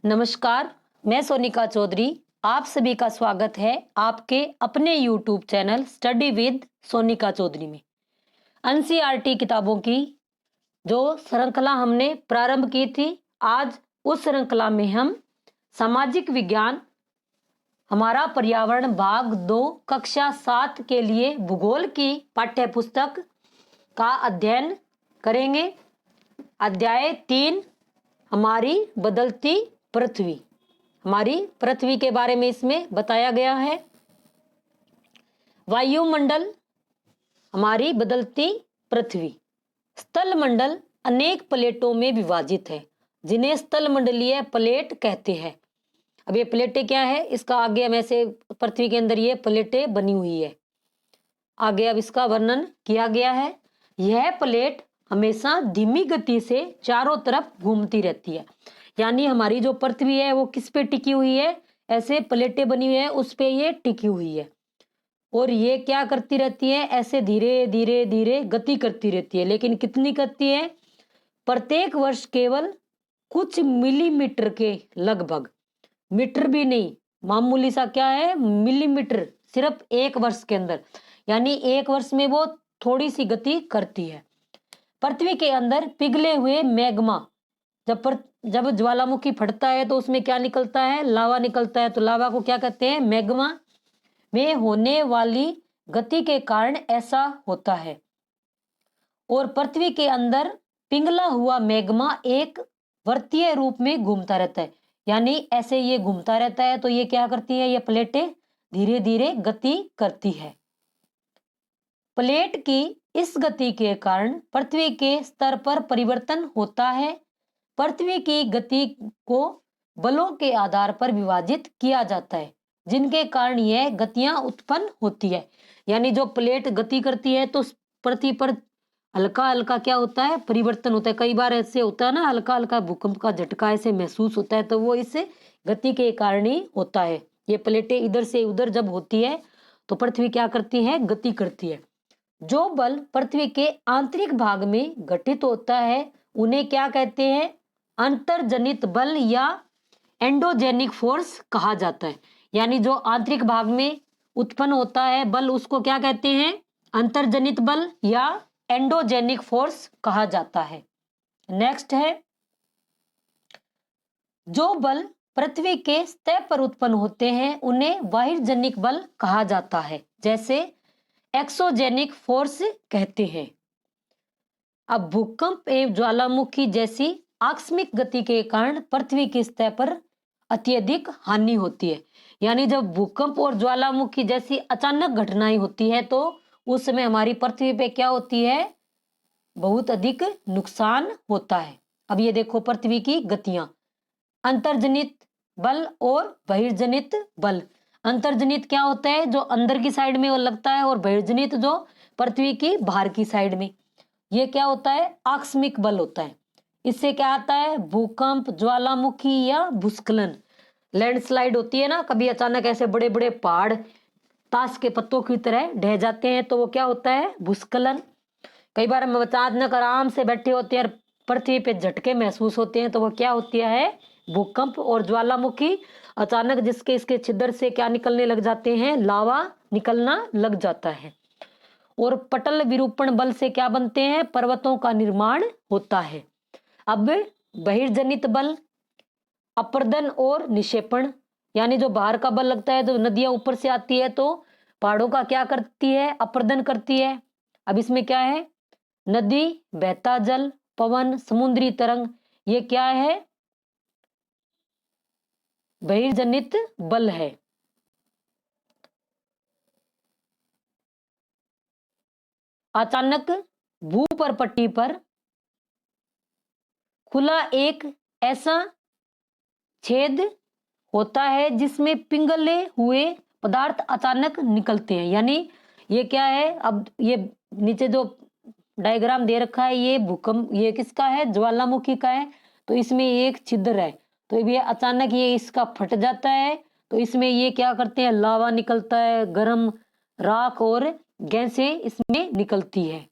नमस्कार, मैं सोनिका चौधरी। आप सभी का स्वागत है आपके अपने YouTube channel study with Sonika Chaudhary में। एनसीईआरटी किताबों की जो श्रृंखला हमने प्रारंभ की थी, आज उस श्रृंखला में हम सामाजिक विज्ञान हमारा पर्यावरण भाग 2 कक्षा 7 के लिए भूगोल की पाठ्य पुस्तक का अध्ययन करेंगे। अध्याय 3 हमारी बदलती पृथ्वी। हमारी पृथ्वी के बारे में इसमें बताया गया है। वायुमंडल, हमारी बदलती पृथ्वी। स्थल मंडल अनेक प्लेटों में विभाजित है, जिन्हें स्थल मंडलीय प्लेट कहते हैं। अब ये प्लेटें क्या है, इसका आगे हम ऐसे पृथ्वी के अंदर ये प्लेटें बनी हुई है, आगे अब इसका वर्णन किया गया है। यह प्लेट हमेशा धीमी गति से चारों तरफ घूमती रहती है, यानी हमारी जो पृथ्वी है वो किस पे टिकी हुई है, ऐसे प्लेटें बनी हुई है उस पे ये टिकी हुई है। और ये क्या करती रहती है, ऐसे धीरे धीरे धीरे गति करती रहती है। लेकिन कितनी करती है, प्रत्येक वर्ष केवल कुछ मिलीमीटर के लगभग, मीटर भी नहीं, मामूली सा क्या है, मिलीमीटर, सिर्फ एक वर्ष के अंदर, यानी एक वर्ष में वो थोड़ी सी गति करती है। पृथ्वी के अंदर पिघले हुए मैग्मा, जब ज्वालामुखी फटता है तो उसमें क्या निकलता है, लावा निकलता है। तो लावा को क्या कहते हैं, मैग्मा। में होने वाली गति के कारण ऐसा होता है। और पृथ्वी के अंदर पिघला हुआ मैग्मा एक वृत्तीय रूप में घूमता रहता है, यानी ऐसे ये घूमता रहता है। तो ये क्या करती है, ये प्लेटें धीरे धीरे गति करती है। प्लेट की इस गति के कारण पृथ्वी के स्तर पर परिवर्तन होता है। पृथ्वी की गति को बलों के आधार पर विभाजित किया जाता है, जिनके कारण यह गतियां उत्पन्न होती है। यानी जो प्लेट गति करती है तो पृथ्वी पर हल्का हल्का क्या होता है, परिवर्तन होता है। कई बार ऐसे होता है ना, हल्का हल्का भूकंप का झटका ऐसे महसूस होता है, तो वो इस गति के कारण ही होता है। ये प्लेटें इधर से उधर जब होती है तो पृथ्वी क्या करती है, गति करती है। जो बल पृथ्वी के आंतरिक भाग में घटित होता है उन्हें क्या कहते हैं, अंतर्जनित बल या एंडोजेनिक फोर्स कहा जाता है। यानी जो आंतरिक भाग में उत्पन्न होता है बल, उसको क्या कहते हैं, अंतर्जनित बल या एंडोजेनिक फोर्स कहा जाता है। नेक्स्ट है, जो बल पृथ्वी के सतह पर उत्पन्न होते हैं उन्हें बहिर्जनिक बल कहा जाता है, जैसे एक्सोजेनिक फोर्स कहते हैं। अब भूकंप एवं ज्वालामुखी जैसी आकस्मिक गति के कारण पृथ्वी की सतह पर अत्यधिक हानि होती है। यानी जब भूकंप और ज्वालामुखी जैसी अचानक घटनाएं होती है तो उस समय हमारी पृथ्वी पे क्या होती है, बहुत अधिक नुकसान होता है। अब ये देखो पृथ्वी की गतियां, अंतर्जनित बल और बहिर्जनित बल। अंतर्जनित क्या होता है, जो अंदर की साइड में वो लगता है, और बहिर्जनित जो पृथ्वी की बाहर की साइड में, ये क्या होता है, आकस्मिक बल होता है। इससे क्या आता है, भूकंप, ज्वालामुखी या भूस्खलन, लैंडस्लाइड होती है ना, कभी अचानक ऐसे बड़े बड़े पहाड़ ताश के पत्तों की तरह ढह जाते हैं, तो वो क्या होता है, भूस्खलन। कई बार हम अचानक आराम से बैठे होते हैं और पृथ्वी पे झटके महसूस होते हैं, तो वो क्या होती है, भूकंप। और ज्वालामुखी अचानक जिसके इसके छिद्र से क्या निकलने लग जाते हैं, लावा निकलना लग जाता है। और पटल विरूपण बल से क्या बनते हैं, पर्वतों का निर्माण होता है। अब बहिर्जनित बल, अपर्दन और निक्षेपण, यानी जो बाहर का बल लगता है, जो नदियां ऊपर से आती है तो पहाड़ों का क्या करती है, अपर्दन करती है। अब इसमें क्या है, नदी, बहता जल, पवन, समुद्री तरंग, ये क्या है, बहिर्जनित बल है। अचानक भूपरपट्टी पर खुला एक ऐसा छेद होता है जिसमें पिघले हुए पदार्थ अचानक निकलते हैं। यानी ये क्या है, अब ये नीचे जो डायग्राम दे रखा है, ये भूकंप, ये किसका है, ज्वालामुखी का है। तो इसमें एक छिद्र है, तो ये अचानक ये इसका फट जाता है, तो इसमें ये क्या करते हैं, लावा निकलता है, गर्म राख और गैसें इसमें निकलती है।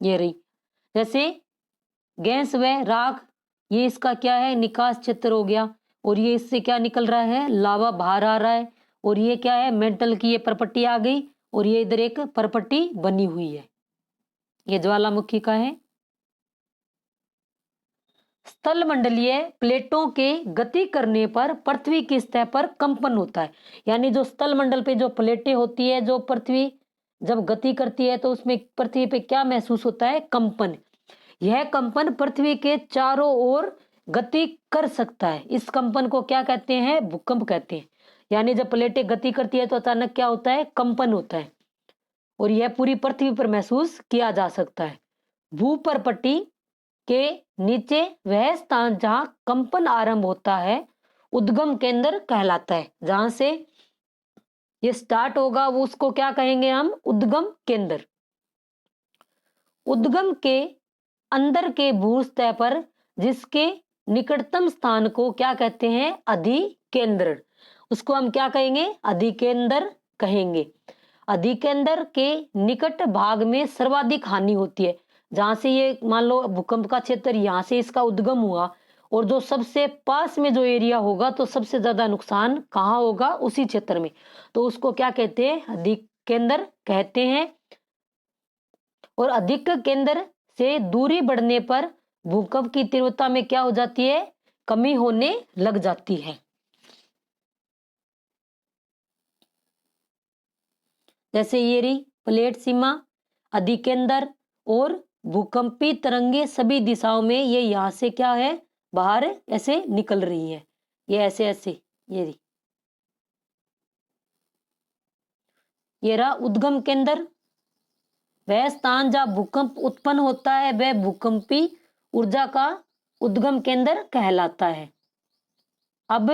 ये रही, जैसे गैस व राख ये इसका क्या है, निकास क्षेत्र हो गया। और ये इससे क्या निकल रहा है, लावा बाहर आ रहा है। और ये क्या है, मेंटल की ये परपट्टी आ गई और ये इधर एक परपट्टी बनी हुई है, ये ज्वालामुखी का है। स्थल मंडलीय प्लेटों के गति करने पर पृथ्वी की सतह पर कंपन होता है। यानी जो स्थल मंडल पे जो प्लेटें होती है, जो पृथ्वी जब गति करती है तो उसमें पृथ्वी पे क्या महसूस होता है, कंपन। यह कंपन पृथ्वी के चारों ओर गति कर सकता है। इस कंपन को क्या कहते हैं, भूकंप कहते हैं। यानी जब प्लेटें गति करती है तो अचानक क्या होता है, कंपन होता है। और यह पूरी पृथ्वी पर महसूस किया जा सकता है। भूपरपट्टी के नीचे वह स्थान जहां कंपन आरंभ होता है उद्गम केंद्र कहलाता है। जहां से ये स्टार्ट होगा वो उसको क्या कहेंगे हम, उद्गम केंद्र। उद्गम के अंदर के भू सतह पर जिसके निकटतम स्थान को क्या कहते हैं, अधिकेंद्र। उसको हम क्या कहेंगे, अधिकेंद्र कहेंगे। अधिकेंद्र के निकट भाग में सर्वाधिक हानि होती है। जहां से ये मान लो भूकंप का क्षेत्र, यहां से इसका उद्गम हुआ और जो सबसे पास में जो एरिया होगा तो सबसे ज्यादा नुकसान कहाँ होगा, उसी क्षेत्र में। तो उसको क्या कहते हैं, अधिकेंद्र कहते हैं। और अधिक केंद्र से दूरी बढ़ने पर भूकंप की तीव्रता में क्या हो जाती है, कमी होने लग जाती है। जैसे ये रही प्लेट सीमा, अधिकेंद्र और भूकंपी तरंगे सभी दिशाओं में ये यहां से क्या है, बाहर ऐसे निकल रही है। ये ऐसे ऐसे ये रही, ये रहा उद्गम केंद्र। वह स्थान जहां भूकंप उत्पन्न होता है वह भूकंपी ऊर्जा का उद्गम केंद्र कहलाता है। अब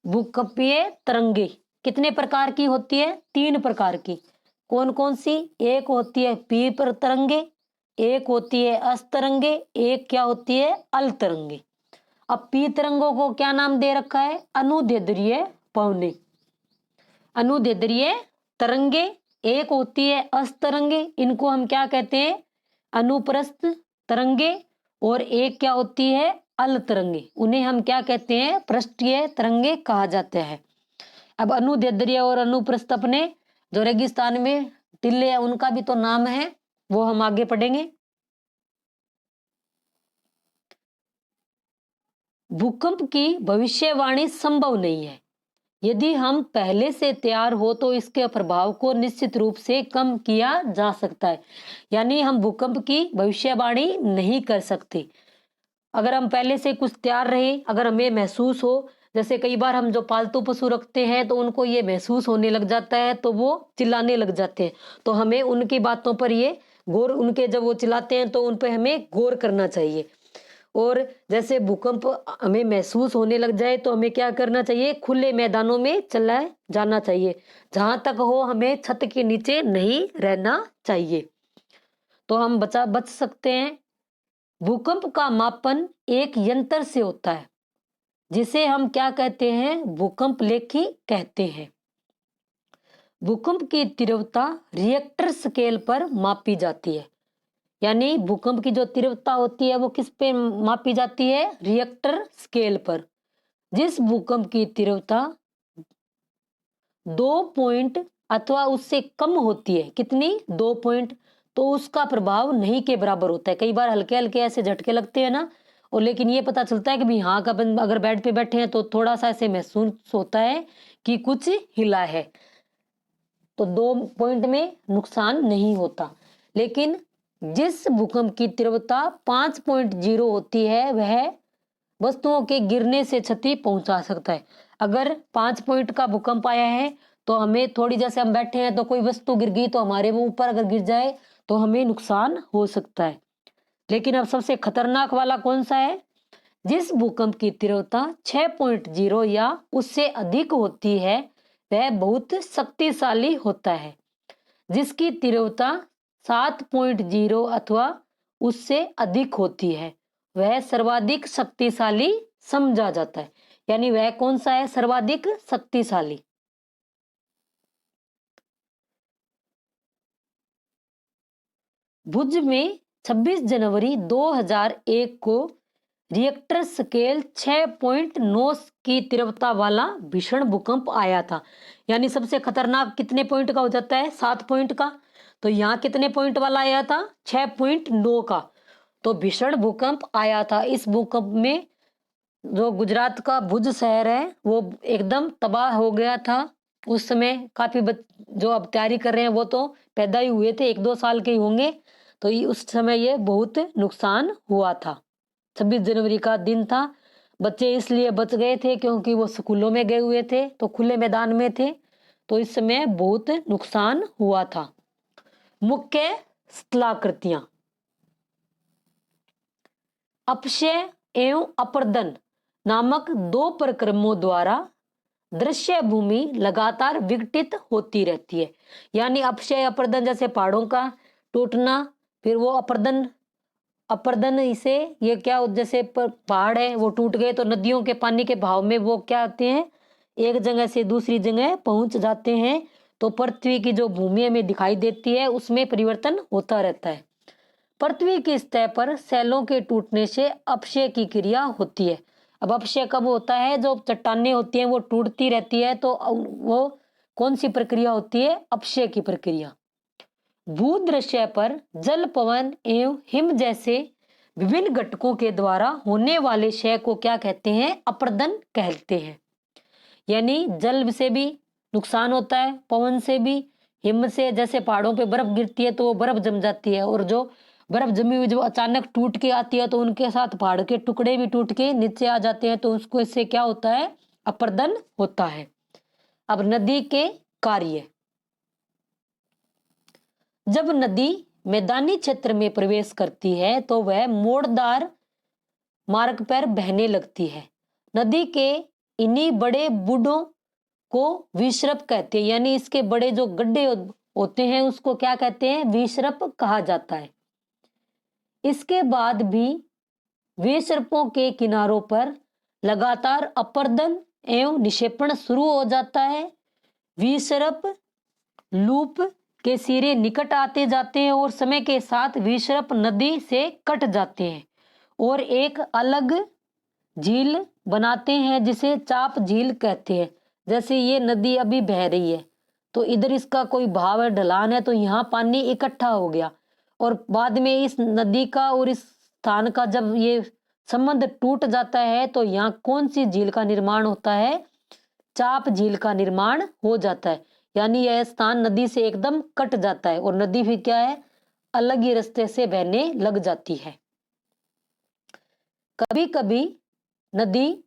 भूकंपीय तरंगे कितने प्रकार की होती है, 3 प्रकार की। कौन कौन सी, एक होती है पी पर तरंगे, एक होती है अस तरंगे, एक क्या होती है, अल तरंगे। अब पी तरंगों को क्या नाम दे रखा है, अनुदैर्ध्य पवने, अनुदैर्ध्य तरंगे। एक होती है अस तरंगे, इनको हम क्या कहते हैं, अनुप्रस्थ तरंगे। और एक क्या होती है, अल तरंगे, उन्हें हम क्या कहते हैं, पृष्ठीय तरंगे कहा जाते हैं। अब अनुदैर्ध्य और अनुप्रस्थ अपने जो रेगिस्तान में टिल्ले है उनका भी तो नाम है, वो हम आगे पढ़ेंगे। भूकंप की भविष्यवाणी संभव नहीं है। यदि हम पहले से तैयार हो तो इसके प्रभाव को निश्चित रूप से कम किया जा सकता है। यानी हम भूकंप की भविष्यवाणी नहीं कर सकते। अगर हम पहले से कुछ तैयार रहे, अगर हमें महसूस हो, जैसे कई बार हम जो पालतू पशु रखते हैं तो उनको ये महसूस होने लग जाता है तो वो चिल्लाने लग जाते हैं, तो हमें उनकी बातों पर ये गौर, उनके जब वो चिल्लाते हैं तो उन पर हमें गौर करना चाहिए। और जैसे भूकंप हमें महसूस होने लग जाए तो हमें क्या करना चाहिए, खुले मैदानों में चला जाना चाहिए। जहां तक हो हमें छत के नीचे नहीं रहना चाहिए, तो हम बच सकते हैं। भूकंप का मापन एक यंत्र से होता है जिसे हम क्या कहते हैं, भूकंप लेखी कहते हैं। भूकंप की तीव्रता रिएक्टर स्केल पर मापी जाती है। यानी भूकंप की जो तीव्रता होती है वो किस पे मापी जाती है, रिएक्टर स्केल पर। जिस भूकंप की तीव्रता 2 पॉइंट अथवा उससे कम होती है, कितनी, 2 पॉइंट, तो उसका प्रभाव नहीं के बराबर होता है। कई बार हल्के हल्के ऐसे झटके लगते हैं ना, और लेकिन ये पता चलता है कि भी हाँ का अगर बेड पे बैठे हैं तो थोड़ा सा ऐसे महसूस होता है कि कुछ हिला है, तो 2 पॉइंट में नुकसान नहीं होता। लेकिन जिस भूकंप की तीव्रता 5.0 होती है वह वस्तुओं के गिरने से क्षति पहुंचा सकता है। अगर 5 पॉइंट का भूकंप आया है तो हमें थोड़ी, जैसे हम बैठे हैं तो कोई वस्तु गिर गई तो हमारे मुंह ऊपर अगर गिर जाए तो हमें नुकसान हो सकता है। लेकिन अब सबसे खतरनाक वाला कौन सा है, जिस भूकंप की तीव्रता 6.0 या उससे अधिक होती है वह बहुत शक्तिशाली होता है। जिसकी तीव्रता 7.0 अथवा उससे अधिक होती है वह सर्वाधिक शक्तिशाली समझा जाता है। यानी वह कौन सा है, सर्वाधिक शक्तिशाली। भुज में 26 जनवरी 2001 को रिएक्टर स्केल 6.9 की तीव्रता वाला भीषण भूकंप आया था। यानी सबसे खतरनाक कितने पॉइंट का हो जाता है? 7 पॉइंट का। तो यहाँ कितने पॉइंट वाला आया था? 6.9 का। तो भीषण भूकंप आया था। इस भूकंप में जो गुजरात का भुज शहर है वो एकदम तबाह हो गया था। उस समय काफी जो अब तैयारी कर रहे हैं वो तो पैदा ही हुए थे, 1-2 साल के ही होंगे। तो उस समय ये बहुत नुकसान हुआ था। 26 जनवरी का दिन था। बच्चे इसलिए बच गए थे क्योंकि वो स्कूलों में गए हुए थे, तो खुले मैदान में थे। तो इस समय बहुत नुकसान हुआ था। मुख्य स्थलाकृतियां, अपक्षय एवं अपर्दन नामक 2 प्रक्रमों द्वारा दृश्य भूमि लगातार विघटित होती रहती है। यानी अपक्षय अपर्दन जैसे पहाड़ों का टूटना, फिर वो अपर्दन अपर्दन इसे ये क्या, जैसे पहाड़ है वो टूट गए तो नदियों के पानी के बहाव में वो क्या होते हैं, एक जगह से दूसरी जगह पहुंच जाते हैं। तो पृथ्वी की जो भूमि हमें दिखाई देती है उसमें परिवर्तन होता रहता है। पृथ्वी की सतह पर सेलों के टूटने से अपक्षय की क्रिया होती है। अब अपक्षय कब होता है? जो चट्टानें होती हैं वो टूटती रहती है, तो वो कौन सी प्रक्रिया होती है? अपक्षय की प्रक्रिया। भूदृश्य पर जल, पवन एवं हिम जैसे विभिन्न घटकों के द्वारा होने वाले क्षय को क्या कहते हैं? अपर्दन कहते हैं। यानी जल से भी नुकसान होता है, पवन से भी, हिम से, जैसे पहाड़ों पे बर्फ गिरती है तो वो बर्फ जम जाती है, और जो बर्फ जमी हुई जो अचानक टूट के आती है तो उनके साथ पहाड़ के टुकड़े भी टूट के नीचे आ जाते हैं, तो उसको इससे क्या होता है? अपर्दन होता है। अब नदी के कार्य। जब नदी मैदानी क्षेत्र में प्रवेश करती है तो वह मोड़दार मार्ग पर बहने लगती है। नदी के इन्हीं बड़े बूढ़ों को विसर्प कहते हैं। यानी इसके बड़े जो गड्ढे होते हैं उसको क्या कहते हैं? विसर्प कहा जाता है। इसके बाद भी विसर्पों के किनारों पर लगातार अपर्दन एवं निक्षेपण शुरू हो जाता है। विसर्प लूप के सिरे निकट आते जाते हैं और समय के साथ विसर्प नदी से कट जाते हैं और एक अलग झील बनाते हैं जिसे चाप झील कहते हैं। जैसे ये नदी अभी बह रही है तो इधर इसका कोई बहाव है, ढलान है, तो यहाँ पानी इकट्ठा हो गया, और बाद में इस नदी का और इस स्थान का जब ये संबंध टूट जाता है तो यहाँ कौन सी झील का निर्माण होता है? चाप झील का निर्माण हो जाता है। यानी यह स्थान नदी से एकदम कट जाता है और नदी फिर क्या है? अलग ही रास्ते से बहने लग जाती है। कभी कभी नदी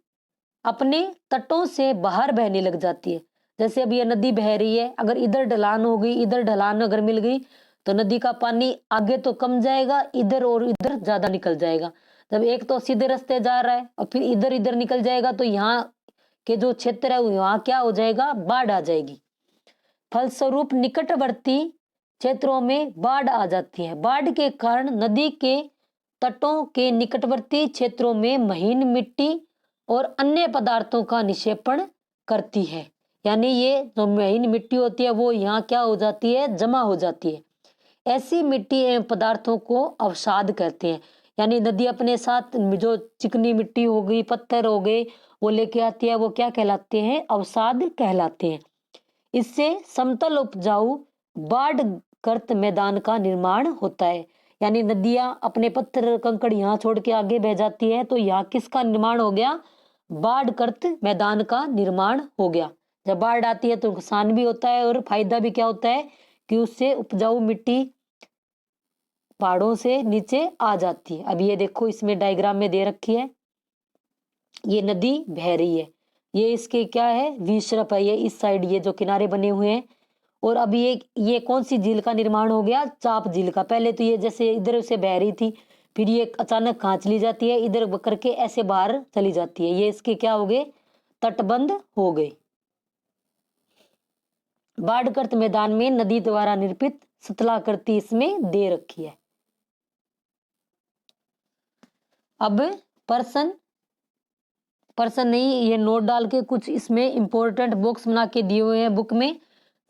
अपने तटों से बाहर बहने लग जाती है। जैसे अब ये नदी बह रही है, अगर इधर ढलान हो गई, इधर ढलान अगर मिल गई तो नदी का पानी आगे तो कम जाएगा, इधर और इधर ज्यादा निकल जाएगा। जब एक तो सीधे रास्ते जा रहा है और फिर इधर इधर निकल जाएगा तो यहाँ के जो क्षेत्र है वहां क्या हो जाएगा? बाढ़ आ जाएगी। फलस्वरूप निकटवर्ती क्षेत्रों में बाढ़ आ जाती है। बाढ़ के कारण नदी के तटों के निकटवर्ती क्षेत्रों में महीन मिट्टी और अन्य पदार्थों का निक्षेपण करती है। यानी ये जो महीन मिट्टी होती है वो यहाँ क्या हो जाती है? जमा हो जाती है। ऐसी मिट्टी एवं पदार्थों को अवसाद कहते हैं। यानी नदी अपने साथ जो चिकनी मिट्टी हो गई, पत्थर हो गए, वो लेके आती है, वो क्या कहलाते हैं? अवसाद कहलाते हैं। इससे समतल उपजाऊ बाढ़ गर्त मैदान का निर्माण होता है। यानी नदियां अपने पत्थर कंकड़ यहाँ छोड़ के आगे बह जाती है तो यहाँ किसका निर्माण हो गया? बाढ़ गर्त मैदान का निर्माण हो गया। जब बाढ़ आती है तो नुकसान भी होता है और फायदा भी क्या होता है कि उससे उपजाऊ मिट्टी पहाड़ों से नीचे आ जाती है। अब ये देखो इसमें डायग्राम में दे रखी है, ये नदी बह रही है, ये इसके क्या है? विसर्प है। ये इस साइड ये जो किनारे बने हुए हैं, और अब ये कौन सी झील का निर्माण हो गया? चाप झील का। पहले तो ये जैसे इधर से बह रही थी, फिर ये अचानक कहाँ चली जाती है? इधर करके ऐसे बाहर चली जाती है। ये इसके क्या हो गए? तटबंध हो गए। बाढ़ग्रस्त मैदान में नदी द्वारा निर्मित स्थलाकृति इसमें दे रखी है। अब पर्सन नहीं, ये नोट डाल के कुछ इसमें इंपॉर्टेंट बॉक्स बना के दिए हुए हैं बुक में।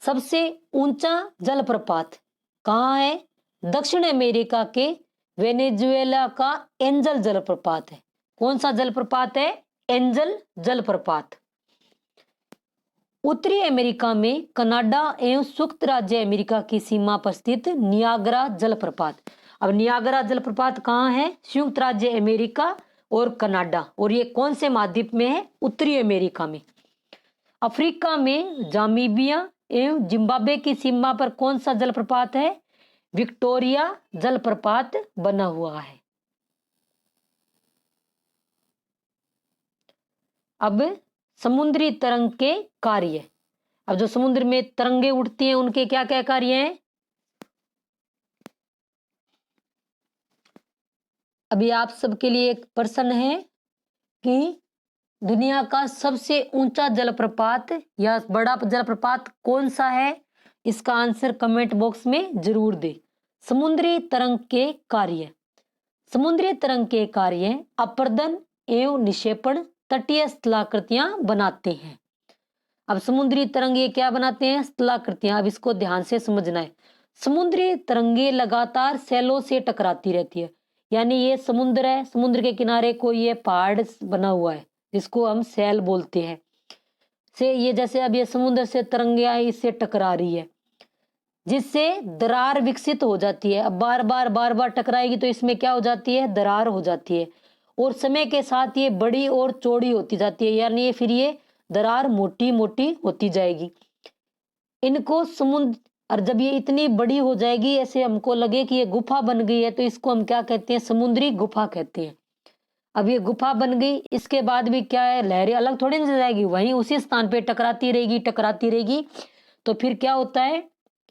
सबसे ऊंचा जलप्रपात कहाँ है? दक्षिण अमेरिका के वेनेजुएला का एंजल जलप्रपात है। कौन सा जलप्रपात है? एंजल जलप्रपात। उत्तरी अमेरिका में कनाडा एवं संयुक्त राज्य अमेरिका की सीमा पर स्थित नियाग्रा जलप्रपात। अब नियाग्रा जलप्रपात कहाँ है? संयुक्त राज्य अमेरिका और कनाडा, और ये कौन से महाद्वीप में है? उत्तरी अमेरिका में। अफ्रीका में जामीबिया एवं जिम्बाब्वे की सीमा पर कौन सा जलप्रपात है? विक्टोरिया जलप्रपात बना हुआ है। अब समुद्री तरंग के कार्य। अब जो समुद्र में तरंगे उठती हैं उनके क्या क्या कार्य हैं? अभी आप सबके लिए एक प्रश्न है कि दुनिया का सबसे ऊंचा जलप्रपात या बड़ा जलप्रपात कौन सा है? इसका आंसर कमेंट बॉक्स में जरूर दे। समुद्री तरंग के कार्य। समुद्री तरंग के कार्य अपर्दन एवं निक्षेपण तटीय स्थलाकृतियां बनाते हैं। अब समुद्री तरंग ये क्या बनाते हैं? स्थलाकृतियां। अब इसको ध्यान से समझना है। समुद्री तरंगे लगातार सैलों से टकराती रहती है, यानी ये समुद्र है, समुद्र के किनारे कोई ये पहाड़ बना हुआ है जिसको हम सैल बोलते हैं। से ये जैसे अब ये समुद्र से तरंगे आई, इससे टकरा रही है, जिससे दरार विकसित हो जाती है। अब बार बार टकराएगी तो इसमें क्या हो जाती है? दरार हो जाती है, और समय के साथ ये बड़ी और चौड़ी होती जाती है, यानी फिर ये दरार मोटी मोटी होती जाएगी। इनको समुद्र, और जब ये इतनी बड़ी हो जाएगी, ऐसे हमको लगे कि ये गुफा बन गई है, तो इसको हम क्या कहते हैं? समुद्री गुफा कहते हैं। अब ये गुफा बन गई, इसके बाद भी क्या है? लहरें अलग थोड़ी ना जाएगी, वहीं उसी स्थान पे टकराती रहेगी। तो फिर क्या होता है?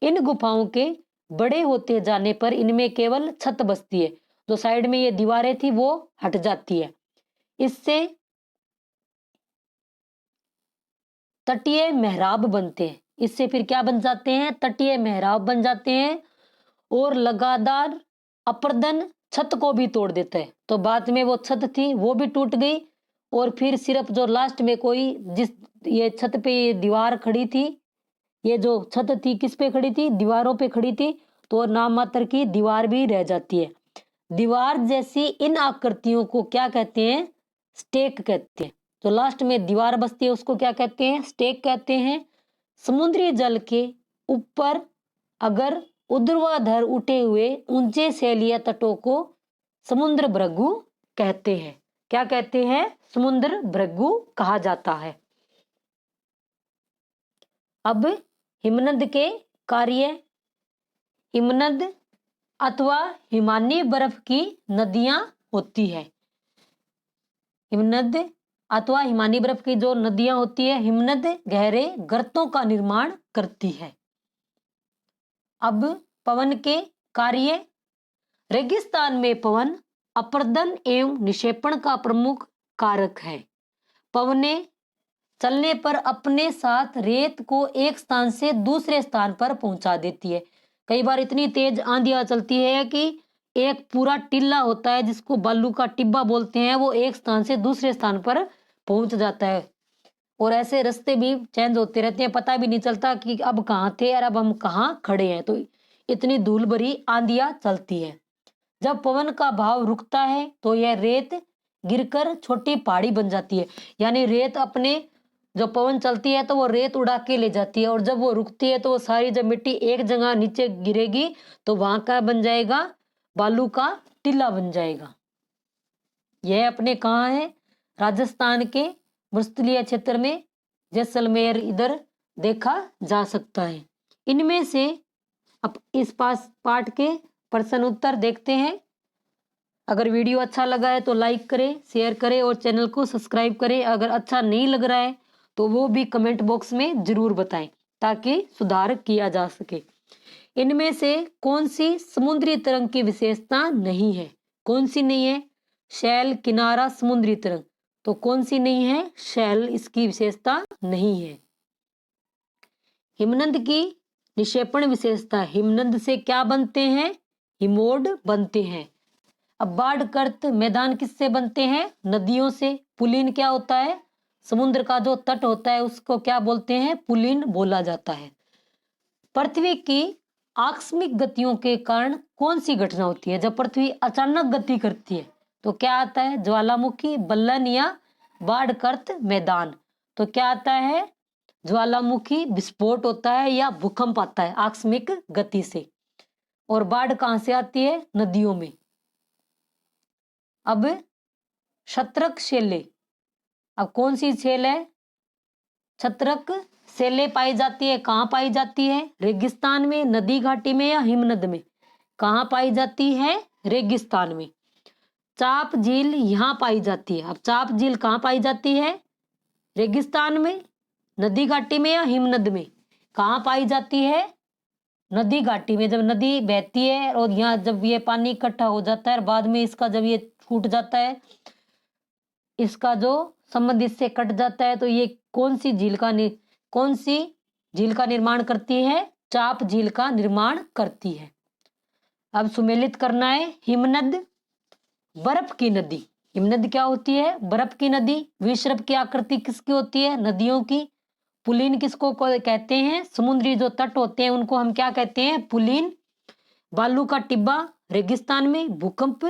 इन गुफाओं के बड़े होते जाने पर इनमें केवल छत बचती है, जो साइड में ये दीवारें थी वो हट जाती है। इससे तटीय मेहराब बनते हैं। इससे फिर क्या बन जाते हैं? तटीय मेहराब बन जाते हैं, और लगातार अपर्दन छत को भी तोड़ देता है। तो बाद में वो छत थी वो भी टूट गई, और फिर सिर्फ जो लास्ट में कोई जिस ये छत पे ये दीवार खड़ी थी, ये जो छत थी किस पे खड़ी थी? दीवारों पे खड़ी थी, तो नाम मात्र की दीवार भी रह जाती है। दीवार जैसी इन आकृतियों को क्या कहते हैं? स्टेक कहते हैं। तो लास्ट में दीवार बसती है उसको क्या कहते हैं? स्टेक कहते हैं। समुद्री जल के ऊपर अगर ऊर्ध्वाधर उठे हुए ऊंचे सैलीय तटों को समुद्र भृगु कहते हैं। क्या कहते हैं? समुद्र भृगु कहा जाता है। अब हिमनद के कार्य। हिमनद अथवा हिमानी बर्फ की नदियां होती है। हिमनद अथवा हिमानी बर्फ की जो नदियां होती है, हिमनद गहरे गर्तों का निर्माण करती है। अब पवन के कार्य। रेगिस्तान में पवन अपर्दन एवं निक्षेपण का प्रमुख कारक है। पवने चलने पर अपने साथ रेत को एक स्थान से दूसरे स्थान पर पहुंचा देती है। कई बार इतनी तेज आंधियां चलती है कि एक पूरा टिल्ला होता है जिसको बालू का टिब्बा बोलते हैं, वो एक स्थान से दूसरे स्थान पर पहुंच जाता है। और ऐसे रास्ते भी चेंज होते रहते हैं, पता भी नहीं चलता कि अब कहाँ थे और अब हम कहाँ खड़े हैं। तो इतनी धूल भरी आंधियां चलती है। जब पवन का भाव रुकता है तो यह रेत गिरकर छोटी पहाड़ी बन जाती है, यानी रेत अपने, जब पवन चलती है तो वो रेत उड़ा के ले जाती है, और जब वो रुकती है तो वो सारी जब मिट्टी एक जगह नीचे गिरेगी तो वहां का बन जाएगा? बालू का टीला बन जाएगा। यह अपने कहाँ है? राजस्थान के मरुस्थलीय क्षेत्र में, जैसलमेर इधर देखा जा सकता है। इनमें से अब इस पाठ के प्रश्न उत्तर देखते हैं। अगर वीडियो अच्छा लगा है तो लाइक करें, शेयर करें और चैनल को सब्सक्राइब करें। अगर अच्छा नहीं लग रहा है तो वो भी कमेंट बॉक्स में जरूर बताएं ताकि सुधार किया जा सके। इनमें से कौन सी समुद्री तरंग की विशेषता नहीं है? कौन सी नहीं है? शैल, किनारा, समुद्री तरंग। तो कौन सी नहीं है? शैल इसकी विशेषता नहीं है। हिमनद की निक्षेपण विशेषता। हिमनद से क्या बनते हैं? हिमोड बनते हैं। अब बाढ़ग्रस्त मैदान किससे बनते हैं? नदियों से। पुलिन क्या होता है? समुद्र का जो तट होता है उसको क्या बोलते हैं? पुलिन बोला जाता है। पृथ्वी की आकस्मिक गतियों के कारण कौन सी घटना होती है? जब पृथ्वी अचानक गति करती है तो क्या आता है? ज्वालामुखी, बल्लन या बाढ़ग्रस्त मैदान। तो क्या आता है? ज्वालामुखी विस्फोट होता है या भूकंप आता है आकस्मिक गति से। और बाढ़ कहां से आती है? नदियों में। अब छत्रक शैले, अब कौन सी शैल है? छत्रक शैले पाई जाती है, कहाँ पाई जाती है? रेगिस्तान में, नदी घाटी में या हिमनद में? कहाँ पाई जाती है? रेगिस्तान में। चाप झील यहाँ पाई जाती है। अब चाप झील कहाँ पाई जाती है? रेगिस्तान में, नदी घाटी में या हिमनद में? कहाँ पाई जाती है? नदी घाटी में। जब नदी बहती है और यहाँ जब ये पानी इकट्ठा हो जाता है और बाद में इसका जब ये छूट जाता है, इसका जो संबंध इससे कट जाता है, तो ये कौन सी झील का निर्माण करती है? चाप झील का निर्माण करती है। अब सुमेलित करना है। हिमनद, बर्फ की नदी। हिमनद क्या होती है? बर्फ की नदी। विषर्प की आकृति किसकी होती है? नदियों की। पुलीन किसको कहते हैं? समुद्री जो तट होते हैं उनको हम क्या कहते हैं? पुलीन। बालू का टिब्बा, रेगिस्तान में। भूकंप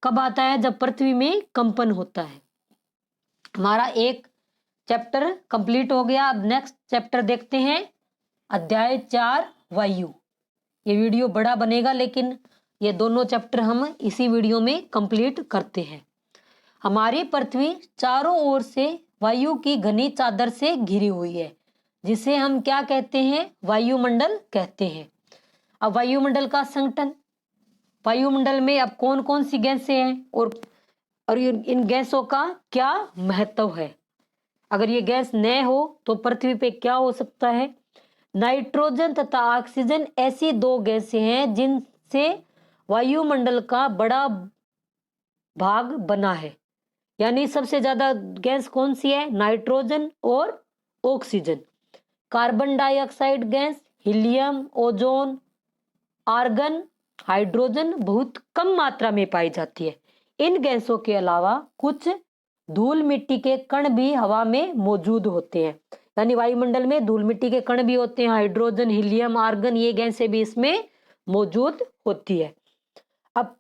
कब आता है? जब पृथ्वी में कंपन होता है। हमारा एक चैप्टर कंप्लीट हो गया। अब नेक्स्ट चैप्टर देखते हैं, अध्याय 4 वायु। ये वीडियो बड़ा बनेगा लेकिन ये दोनों चैप्टर हम इसी वीडियो में कंप्लीट करते हैं। हमारी पृथ्वी चारों ओर से वायु की घनी चादर से घिरी हुई है, जिसे हम क्या कहते हैं? वायुमंडल कहते हैं। अब वायुमंडल का संगठन, वायुमंडल में अब कौन कौन सी गैसें हैं और इन गैसों का क्या महत्व है? अगर ये गैस न हो तो पृथ्वी पे क्या हो सकता है? नाइट्रोजन तथा ऑक्सीजन ऐसी दो गैसें हैं जिनसे वायुमंडल का बड़ा भाग बना है। यानी सबसे ज्यादा गैस कौन सी है? नाइट्रोजन और oxygen. Carbon dioxide gas, helium, ozone, argon, hydrogen बहुत कम मात्रा में पाई जाती है। इन गैसों के अलावा कुछ धूल मिट्टी के कण भी हवा में मौजूद होते हैं। यानी वायुमंडल में धूल मिट्टी के कण भी होते हैं। हाइड्रोजन, हीलियम, आर्गन, ये गैसें भी इसमें मौजूद होती है। अब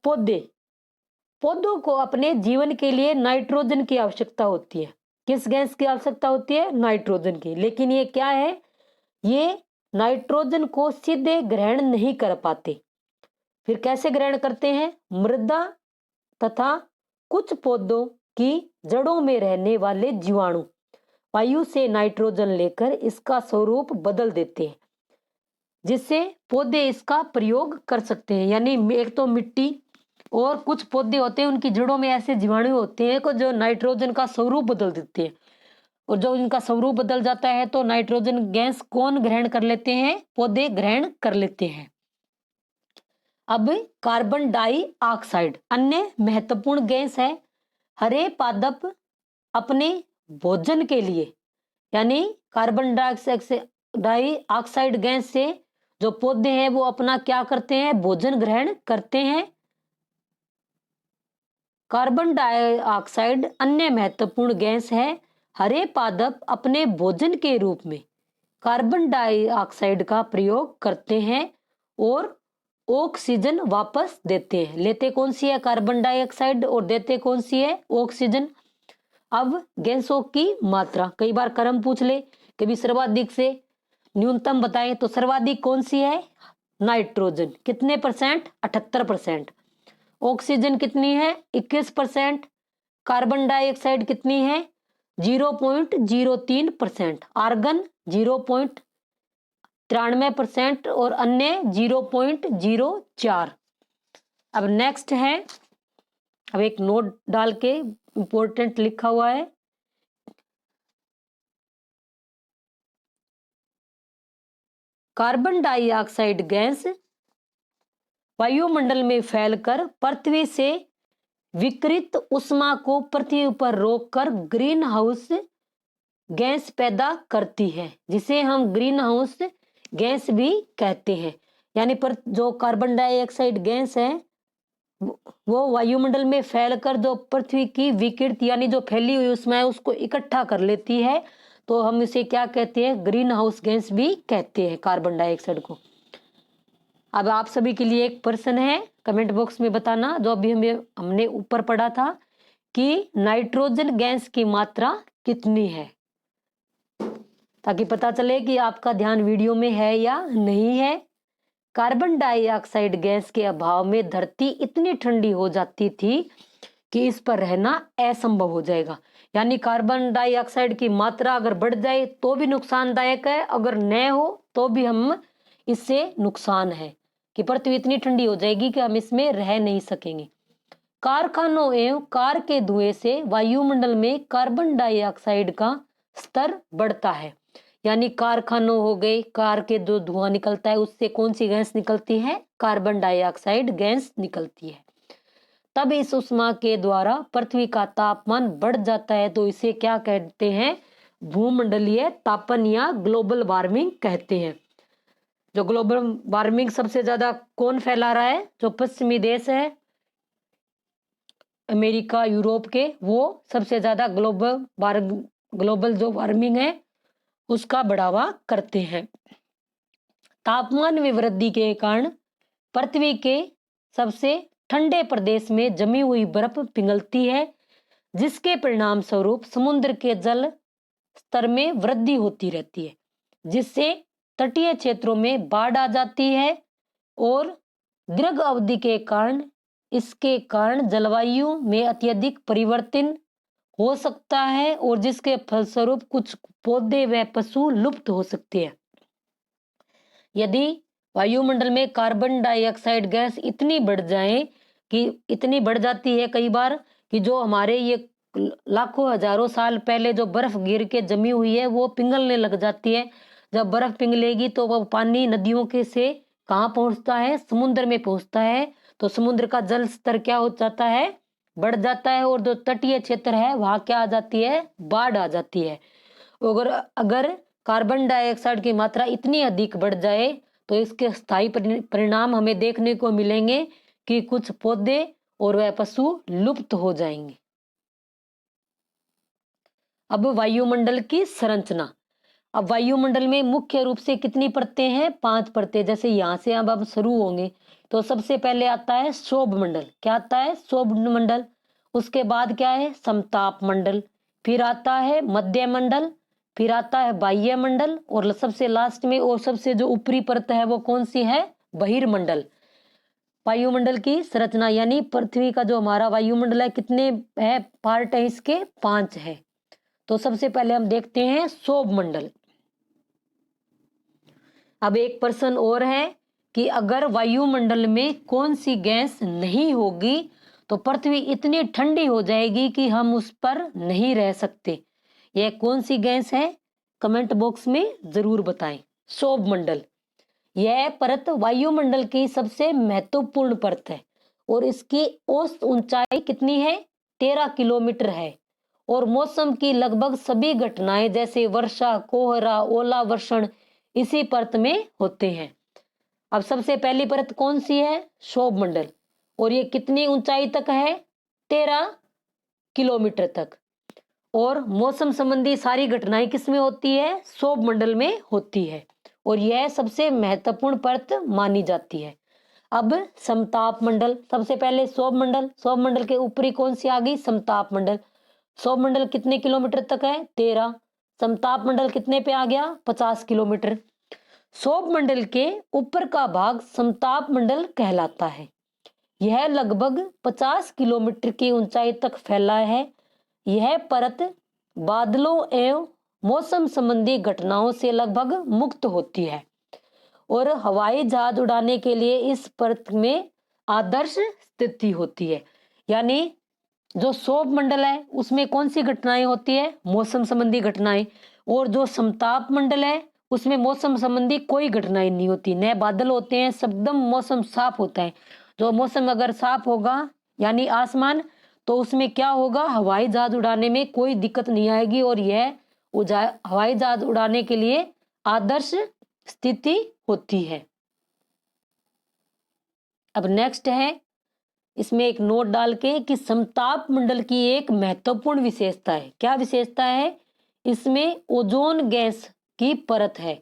पौधों को अपने जीवन के लिए नाइट्रोजन की आवश्यकता होती है। किस गैस की आवश्यकता होती है? नाइट्रोजन की। लेकिन ये क्या है? ये नाइट्रोजन को सीधे ग्रहण नहीं कर पाते। फिर कैसे ग्रहण करते हैं? मृदा तथा कुछ पौधों की जड़ों में रहने वाले जीवाणु वायु से नाइट्रोजन लेकर इसका स्वरूप बदल देते हैं, जिससे पौधे इसका प्रयोग कर सकते हैं। यानी एक तो मिट्टी और कुछ पौधे होते हैं, उनकी जड़ों में ऐसे जीवाणु होते हैं जो नाइट्रोजन का स्वरूप बदल देते हैं। और जब इनका स्वरूप बदल जाता है तो नाइट्रोजन गैस कौन ग्रहण कर लेते हैं? पौधे ग्रहण कर लेते हैं। अब कार्बन डाइऑक्साइड अन्य महत्वपूर्ण गैस है। हरे पादप अपने भोजन के लिए, यानी कार्बन डाइऑक्साइड गैस से जो पौधे हैं वो अपना क्या करते हैं? भोजन ग्रहण करते हैं। कार्बन डाइऑक्साइड अन्य महत्वपूर्ण गैस है। हरे पादप अपने भोजन के रूप में कार्बन डाइऑक्साइड का प्रयोग करते हैं और ऑक्सीजन वापस देते हैं। लेते कौन सी है? कार्बन डाइऑक्साइड, और देते कौन सी है? ऑक्सीजन। अब गैसों की मात्रा, कई बार क्रम पूछ ले, कभी सर्वाधिक से न्यूनतम बताएं, तो सर्वाधिक कौन सी है? नाइट्रोजन। कितने परसेंट? 78%। ऑक्सीजन कितनी है? 21%। कार्बन डाइऑक्साइड कितनी है? 0.03%। आर्गन 0.93% और अन्य 0.04। अब नेक्स्ट है, अब एक नोट डाल के इंपॉर्टेंट लिखा हुआ है, कार्बन डाइऑक्साइड गैस वायुमंडल में फैलकर पृथ्वी से विकिरित ऊष्मा को पृथ्वी पर रोककर ग्रीन हाउस गैस पैदा करती है, जिसे हम ग्रीन हाउस गैस भी कहते हैं। यानी पर जो कार्बन डाइऑक्साइड गैस है वो वायुमंडल में फैलकर जो पृथ्वी की विकिरित यानी जो फैली हुई ऊष्मा है उसको इकट्ठा कर लेती है, तो हम इसे क्या कहते हैं? ग्रीन हाउस गैस भी कहते हैं कार्बन डाइऑक्साइड को। अब आप सभी के लिए एक प्रश्न है, कमेंट बॉक्स में बताना, जो अभी हमने ऊपर पढ़ा था कि नाइट्रोजन गैस की मात्रा कितनी है, ताकि पता चले कि आपका ध्यान वीडियो में है या नहीं है। कार्बन डाइऑक्साइड गैस के अभाव में धरती इतनी ठंडी हो जाती थी कि इस पर रहना असंभव हो जाएगा। यानी कार्बन डाइऑक्साइड की मात्रा अगर बढ़ जाए तो भी नुकसानदायक है, अगर न हो तो भी हम इससे नुकसान है कि पृथ्वी इतनी ठंडी हो जाएगी कि हम इसमें रह नहीं सकेंगे। कारखानों एवं कार के धुएं से वायुमंडल में कार्बन डाइऑक्साइड का स्तर बढ़ता है। यानी कारखानों हो गए, कार के जो धुआं निकलता है उससे कौन सी गैस निकलती है? कार्बन डाइऑक्साइड गैस निकलती है। तब इस उष्मा के द्वारा पृथ्वी का तापमान बढ़ जाता है, तो इसे क्या कहते हैं? भूमंडलीय तापन या ग्लोबल वार्मिंग कहते हैं। जो ग्लोबल वार्मिंग सबसे ज्यादा कौन फैला रहा है? जो पश्चिमी देश है, अमेरिका, यूरोप के, वो सबसे ज्यादा ग्लोबल जो वार्मिंग है उसका बढ़ावा करते हैं। तापमान में वृद्धि के कारण पृथ्वी के सबसे ठंडे प्रदेश में जमी हुई बर्फ पिघलती है, जिसके परिणाम स्वरूप समुद्र के जल स्तर में वृद्धि होती रहती है, जिससे तटीय क्षेत्रों में बाढ़ आ जाती है और दीर्घ अवधि के कारण इसके कारण जलवायु में अत्यधिक परिवर्तन हो सकता है और जिसके फलस्वरूप कुछ पौधे व पशु लुप्त हो सकते हैं। यदि वायुमंडल में कार्बन डाइऑक्साइड गैस इतनी बढ़ जाए कि इतनी बढ़ जाती है कई बार कि जो हमारे ये लाखों हजारों साल पहले जो बर्फ गिर के जमी हुई है वो पिघलने लग जाती है। जब बर्फ पिघलेगी तो वो पानी नदियों के से कहाँ पहुंचता है? समुद्र में पहुंचता है। तो समुद्र का जल स्तर क्या हो जाता है? बढ़ जाता है और जो तटीय क्षेत्र है वहां क्या आ जाती है? बाढ़ आ जाती है। अगर अगर कार्बन डाइऑक्साइड की मात्रा इतनी अधिक बढ़ जाए तो इसके स्थायी परिणाम हमें देखने को मिलेंगे कि कुछ पौधे और वह पशु लुप्त हो जाएंगे। अब वायुमंडल की संरचना। अब वायुमंडल में मुख्य रूप से कितनी परतें हैं? 5 परतें। जैसे यहां से अब शुरू होंगे तो सबसे पहले आता है शोभ मंडल। क्या आता है? शोभ मंडल। उसके बाद क्या है? समताप मंडल। फिर आता है मध्य मंडल, फिर आता है बाह्य मंडल और सबसे लास्ट में और सबसे जो ऊपरी परत है वो कौन सी है? बहिर्मंडल। वायुमंडल की संरचना यानी पृथ्वी का जो हमारा वायुमंडल है कितने है पार्ट है इसके? 5 है। तो सबसे पहले हम देखते हैं शोभ मंडल। अब एक प्रश्न और है कि अगर वायुमंडल में कौन सी गैस नहीं होगी तो पृथ्वी इतनी ठंडी हो जाएगी कि हम उस पर नहीं रह सकते। यह कौन सी गैस है? कमेंट बॉक्स में जरूर बताएं। शोभ मंडल, यह परत वायुमंडल की सबसे महत्वपूर्ण परत है और इसकी औसत ऊंचाई कितनी है? 13 किलोमीटर है और मौसम की लगभग सभी घटनाएं जैसे वर्षा, कोहरा, ओलावर्षण इसी परत में होते हैं। अब सबसे पहली परत कौन सी है? शोभ मंडल। और ये कितनी ऊंचाई तक है? 13 किलोमीटर तक। और मौसम संबंधी सारी घटनाएं किसमें होती है? शोभ मंडल में होती है और यह सबसे महत्वपूर्ण परत मानी जाती है। अब समताप मंडल। सबसे पहले शोभ मंडल, शोभ मंडल के ऊपरी कौन सी आ गई? समताप मंडल। शोभ मंडल कितने किलोमीटर तक है? 13। समताप मंडल कितने पे आ गया? 50 किलोमीटर। शोभ मंडल के ऊपर का भाग समताप मंडल कहलाता है। यह लगभग 50 किलोमीटर की ऊंचाई तक फैला है। यह परत बादलों एवं मौसम संबंधी घटनाओं से लगभग मुक्त होती है और हवाई जहाज उड़ाने के लिए इस परत में आदर्श स्थिति होती है। यानी जो शोभ मंडल है उसमें कौन सी घटनाएं होती है? मौसम संबंधी घटनाएं। और जो समताप मंडल है उसमें मौसम संबंधी कोई घटनाएं नहीं होती, न बादल होते हैं, एकदम मौसम साफ होता है। जो मौसम अगर साफ होगा यानी आसमान, तो उसमें क्या होगा? हवाई जहाज उड़ाने में कोई दिक्कत नहीं आएगी और यह हवाई जहाज उड़ाने के लिए आदर्श स्थिति होती है। अब नेक्स्ट है, इसमें एक नोट डाल के कि समताप मंडल की एक महत्वपूर्ण विशेषता है। क्या विशेषता है? इसमें ओजोन गैस की परत है।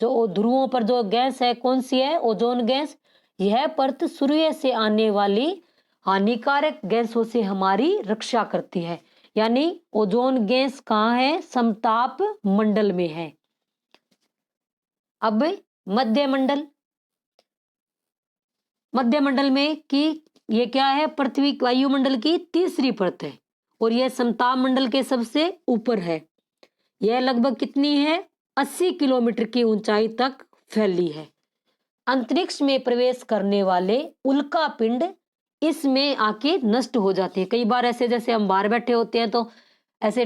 जो ध्रुवों पर जो गैस है कौन सी है? Ozone gas. यह परत सूर्य से आने वाली हानिकारक गैसों से हमारी रक्षा करती है। यानी ओजोन गैस कहाँ है? समताप मंडल में है। अब मध्य मंडल, मध्य मंडल में कि ये क्या है? पृथ्वी वायुमंडल की तीसरी परत है और यह समताप मंडल के सबसे ऊपर है। यह लगभग कितनी है? 80 किलोमीटर की ऊंचाई तक फैली है। अंतरिक्ष में प्रवेश करने वाले उल्का पिंड इसमें आके नष्ट हो जाते हैं। कई बार ऐसे जैसे हम बाहर बैठे होते हैं तो ऐसे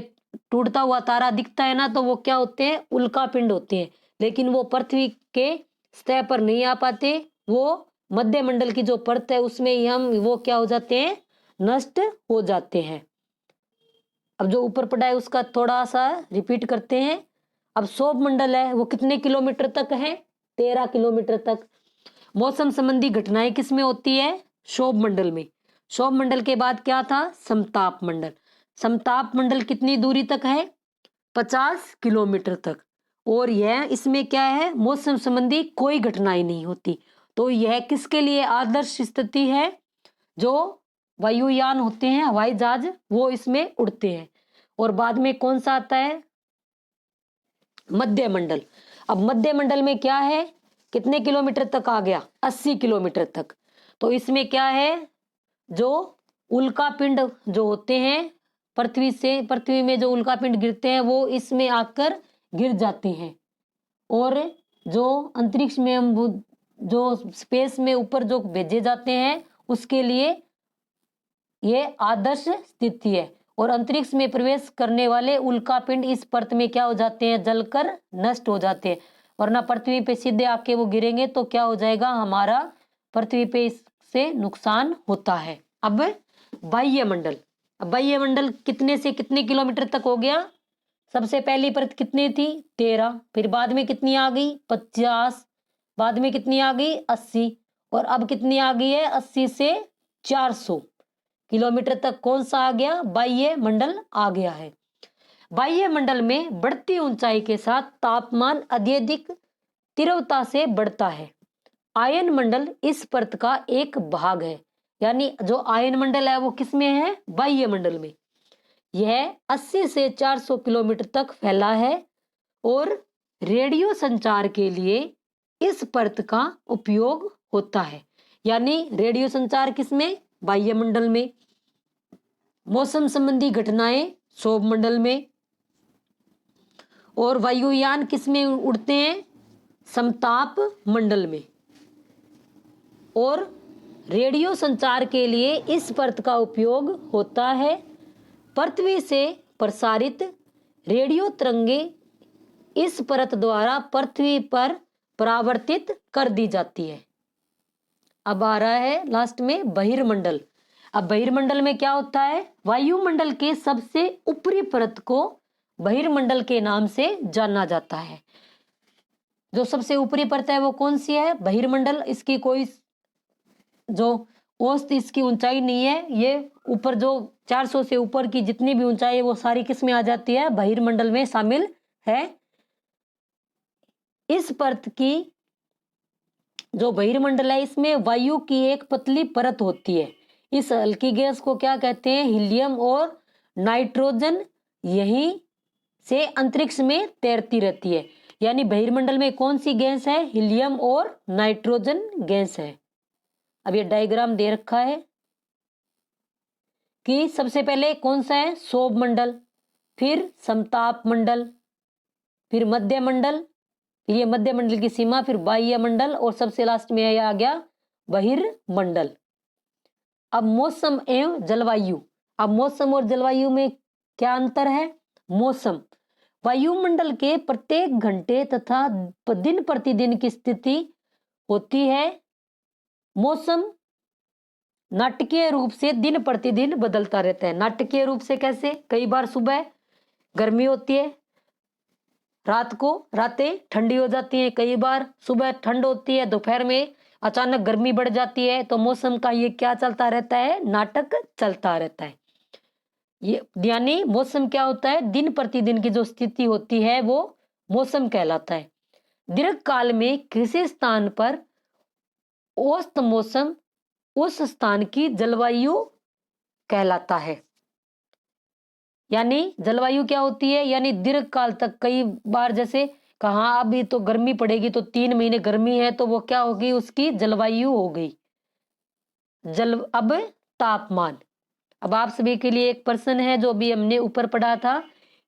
टूटता हुआ तारा दिखता है ना, तो वो क्या होते हैं? उल्का पिंड होते हैं। लेकिन वो पृथ्वी के सतह पर नहीं आ पाते, वो मध्य मंडल की जो परत है उसमें ही हम वो क्या हो जाते हैं? नष्ट हो जाते हैं। अब जो ऊपर पड़ा है उसका थोड़ा सा रिपीट करते हैं। अब सौर मंडल है, वो कितने किलोमीटर तक है? 13 किलोमीटर तक। मौसम संबंधी घटनाएं किसमें होती है? क्षोभ मंडल में। क्षोभ मंडल के बाद क्या था? समताप मंडल। समताप मंडल कितनी दूरी तक है? 50 किलोमीटर तक। और यह इसमें क्या है? मौसम संबंधी कोई घटनाएं नहीं होती। तो यह किसके लिए आदर्श स्थिति है? जो वायुयान होते हैं, हवाई जहाज, वो इसमें उड़ते हैं। और बाद में कौन सा आता है? मध्य मंडल। अब मध्य मंडल में क्या है? कितने किलोमीटर तक आ गया? 80 किलोमीटर तक। तो इसमें क्या है? जो उल्का पिंड जो होते हैं पृथ्वी में जो उल्का पिंड गिरते हैं वो इसमें आकर गिर जाते हैं। और जो अंतरिक्ष में हम जो स्पेस में ऊपर जो भेजे जाते हैं उसके लिए ये आदर्श स्थिति है। और अंतरिक्ष में प्रवेश करने वाले उल्का पिंड इस परत में क्या हो जाते हैं? जलकर नष्ट हो जाते हैं। वरना पृथ्वी पे सीधे आके वो गिरेंगे तो क्या हो जाएगा? हमारा पृथ्वी पे इससे नुकसान होता है। अब बाह्य मंडल। अब बाह्य मंडल कितने से कितने किलोमीटर तक हो गया? सबसे पहली परत कितनी थी? 13। फिर बाद में कितनी आ गई? 50। बाद में कितनी आ गई? 80। और अब कितनी आ गई है? 80 से 400 किलोमीटर तक कौन सा आ गया? बाह्य मंडल आ गया है। बाह्य मंडल में बढ़ती ऊंचाई के साथ तापमान अत्यधिक तीव्रता से बढ़ता है। आयन मंडल इस परत का एक भाग है। यानी जो आयन मंडल है वो किसमें है? बाह्य मंडल में। यह 80 से 400 किलोमीटर तक फैला है और रेडियो संचार के लिए इस परत का उपयोग होता है। यानी रेडियो संचार किसमें? बाह्य मंडल में। मौसम संबंधी घटनाएं क्षोभ मंडल में। और वायुयान किसमें उड़ते हैं? समताप मंडल में। और रेडियो संचार के लिए इस परत का उपयोग होता है। पृथ्वी से प्रसारित रेडियो तरंगे इस परत द्वारा पृथ्वी पर परावर्तित कर दी जाती है। अब आ रहा है लास्ट में बहिर्मंडल। अब बहिर्मंडल में क्या होता है? वायुमंडल के सबसे ऊपरी परत को बहिर्मंडल के नाम से जाना जाता है। जो सबसे ऊपरी परत है वो कौन सी है? बहिर्मंडल। इसकी कोई जो औसत इसकी ऊंचाई नहीं है। ये ऊपर जो 400 से ऊपर की जितनी भी ऊंचाई है वो सारी किस में आ जाती है? बहिर्मंडल में शामिल है। इस परत की जो बहिर्मंडल है इसमें वायु की एक पतली परत होती है। इस हल्की गैस को क्या कहते हैं? हीलियम और नाइट्रोजन यहीं से अंतरिक्ष में तैरती रहती है। यानी बहिर्मंडल में कौन सी गैस है? हीलियम और नाइट्रोजन गैस है। अब ये डायग्राम दे रखा है कि सबसे पहले कौन सा है? क्षोभ मंडल, फिर समताप मंडल, फिर मध्य मंडल, फिर ये मध्य मंडल की सीमा, फिर बाह्य मंडल और सबसे लास्ट में यह आ गया बहिर्मंडल। अब मौसम एवं जलवायु। अब मौसम और जलवायु में क्या अंतर है? मौसम वायुमंडल के प्रत्येक घंटे तथा दिन प्रतिदिन की स्थिति होती है। मौसम नाटकीय रूप से दिन प्रतिदिन बदलता रहता है। नाटकीय रूप से कैसे? कई बार सुबह गर्मी होती है, रात को रातें ठंडी हो जाती हैं। कई बार सुबह ठंड होती है, दोपहर में अचानक गर्मी बढ़ जाती है। तो मौसम का ये क्या चलता रहता है? नाटक चलता रहता है। ये यानी मौसम क्या होता है? दिन प्रतिदिन की जो स्थिति होती है वो मौसम कहलाता है। दीर्घ काल में किसी स्थान पर औसत मौसम उस स्थान की जलवायु कहलाता है। यानी जलवायु क्या होती है, यानी दीर्घ काल तक, कई बार जैसे कहा अभी तो गर्मी पड़ेगी तो 3 महीने गर्मी है, तो वो क्या होगी, उसकी जलवायु हो गई। अब तापमान। अब आप सभी के लिए एक प्रश्न है जो अभी हमने ऊपर पढ़ा था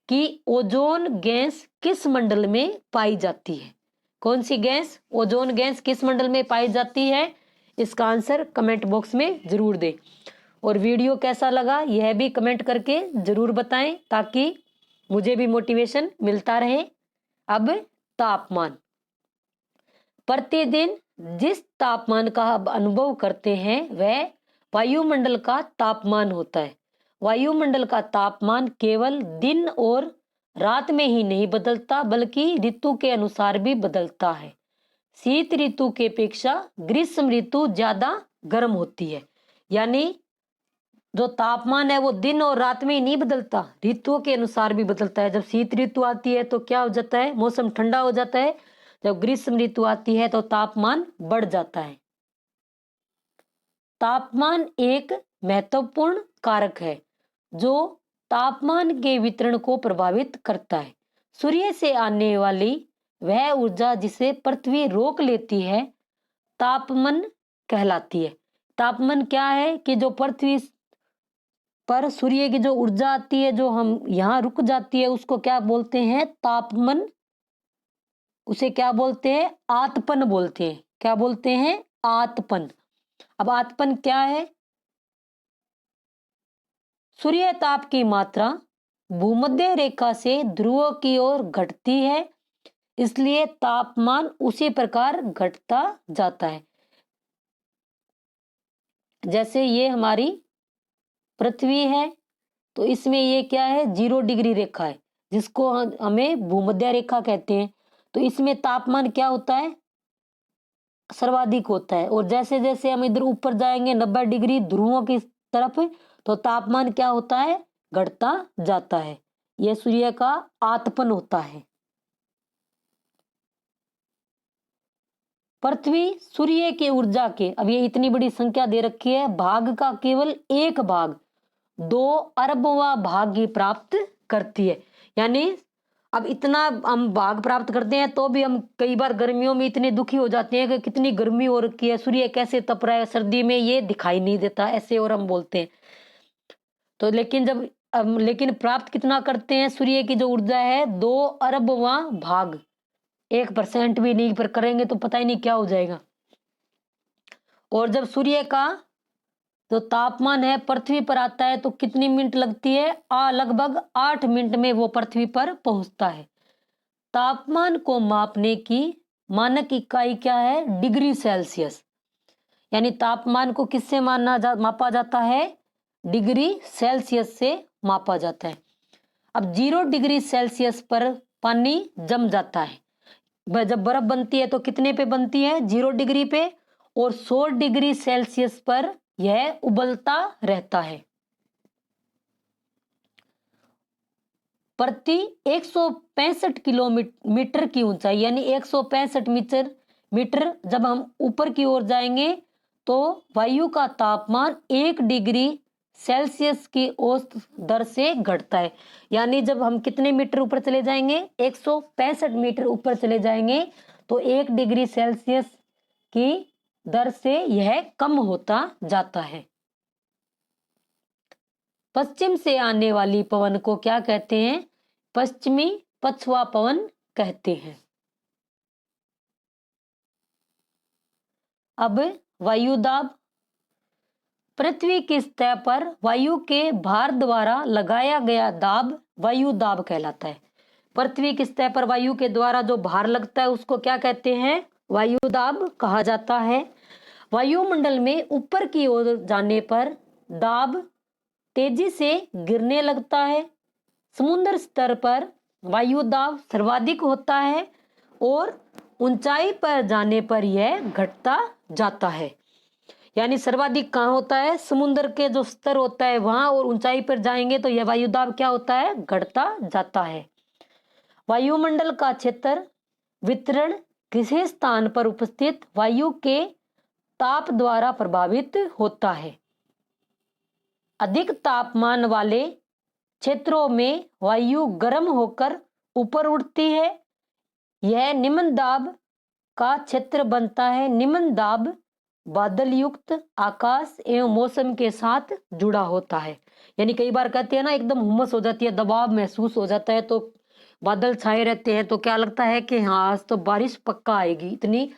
कि ओजोन गैस किस मंडल में पाई जाती है। कौन सी गैस, ओजोन गैस किस मंडल में पाई जाती है? इसका आंसर कमेंट बॉक्स में जरूर दें। और वीडियो कैसा लगा यह भी कमेंट करके जरूर बताएं ताकि मुझे भी मोटिवेशन मिलता रहे। अब तापमान। प्रतिदिन जिस तापमान का आप अनुभव करते हैं वह वायुमंडल का तापमान होता है। वायुमंडल का तापमान केवल दिन और रात में ही नहीं बदलता बल्कि ऋतु के अनुसार भी बदलता है। शीत ऋतु के अपेक्षा ग्रीष्म ऋतु ज्यादा गर्म होती है। यानी जो तापमान है वो दिन और रात में ही नहीं बदलता, ऋतुओं के अनुसार भी बदलता है। जब शीत ऋतु आती है तो क्या हो जाता है, मौसम ठंडा हो जाता है। जब ग्रीष्म ऋतु आती है तो तापमान बढ़ जाता है। तापमान एक महत्वपूर्ण कारक है जो तापमान के वितरण को प्रभावित करता है। सूर्य से आने वाली वह ऊर्जा जिसे पृथ्वी रोक लेती है तापमान कहलाती है। तापमान क्या है कि जो पृथ्वी पर सूर्य की जो ऊर्जा आती है जो हम यहाँ रुक जाती है उसको क्या बोलते हैं, तापमान। उसे क्या बोलते हैं, आतपन बोलते हैं। क्या बोलते हैं, आतपन। अब आतपन क्या है? सूर्य ताप की मात्रा भूमध्य रेखा से ध्रुवों की ओर घटती है, इसलिए तापमान उसी प्रकार घटता जाता है। जैसे ये हमारी पृथ्वी है तो इसमें ये क्या है, 0 डिग्री रेखा है जिसको हमें भूमध्य रेखा कहते हैं। तो इसमें तापमान क्या होता है, सर्वाधिक होता है। और जैसे जैसे हम इधर ऊपर जाएंगे 90 डिग्री ध्रुवों की तरफ तो तापमान क्या होता है, घटता जाता है। यह सूर्य का आतपन होता है। पृथ्वी सूर्य के ऊर्जा के, अब ये इतनी बड़ी संख्या दे रखी है, भाग का केवल एक भाग 2 अरबवा भाग ही प्राप्त करती है। यानी अब इतना हम भाग प्राप्त करते हैं तो भी हम कई बार गर्मियों में इतने दुखी हो जाते हैं कि कितनी गर्मी हो रखी है, सूर्य कैसे तप रहा है, सर्दी में ये दिखाई नहीं देता, ऐसे और हम बोलते हैं। तो लेकिन प्राप्त कितना करते हैं, सूर्य की जो ऊर्जा है 2 अरबवा भाग, 1% भी नहीं पर करेंगे तो पता ही नहीं क्या हो जाएगा। और जब सूर्य का जो तापमान है पृथ्वी पर आता है तो कितनी मिनट लगती है, लगभग 8 मिनट में वो पृथ्वी पर पहुंचता है। तापमान को मापने की मानक इकाई क्या है, डिग्री सेल्सियस। यानी तापमान को किससे मापा जाता है, डिग्री सेल्सियस से मापा जाता है। अब 0 डिग्री सेल्सियस पर पानी जम जाता है। जब बर्फ बनती है तो कितने पे बनती है, 0 डिग्री पे। और 100 डिग्री सेल्सियस पर यह उबलता रहता है। प्रति 165 किलोमीटर की ऊंचाई, यानी 165 मीटर जब हम ऊपर की ओर जाएंगे तो वायु का तापमान 1 डिग्री सेल्सियस की औसत दर से घटता है। यानी जब हम कितने मीटर ऊपर चले जाएंगे, 165 मीटर ऊपर चले जाएंगे तो 1 डिग्री सेल्सियस की दर से यह कम होता जाता है। पश्चिम से आने वाली पवन को क्या कहते हैं, पश्चिमी पछुआ पवन कहते हैं। अब वायुदाब। पृथ्वी की सतह पर वायु के भार द्वारा लगाया गया दाब वायुदाब कहलाता है। पृथ्वी की सतह पर वायु के द्वारा जो भार लगता है उसको क्या कहते हैं, वायुदाब कहा जाता है। वायुमंडल में ऊपर की ओर जाने पर दाब तेजी से गिरने लगता है। समुद्र स्तर पर वायु दाब सर्वाधिक होता है और ऊंचाई पर जाने पर यह घटता जाता है। यानी सर्वाधिक कहाँ होता है, समुद्र के जो स्तर होता है वहां, और ऊंचाई पर जाएंगे तो यह वायु दाब क्या होता है, घटता जाता है। वायुमंडल का क्षेत्र वितरण किसी स्थान पर उपस्थित वायु के ताप द्वारा प्रभावित होता है। अधिक तापमान वाले क्षेत्रों में वायु गर्म होकर ऊपर उठती है। यह निम्न दाब का क्षेत्र बनता है। निम्न दाब बादल युक्त आकाश एवं मौसम के साथ जुड़ा होता है। यानी कई बार कहते हैं ना, एकदम हुमस हो जाती है, दबाव महसूस हो जाता है, तो बादल छाए रहते हैं तो क्या लगता है कि हाँ आज तो बारिश पक्का आएगी, इतनी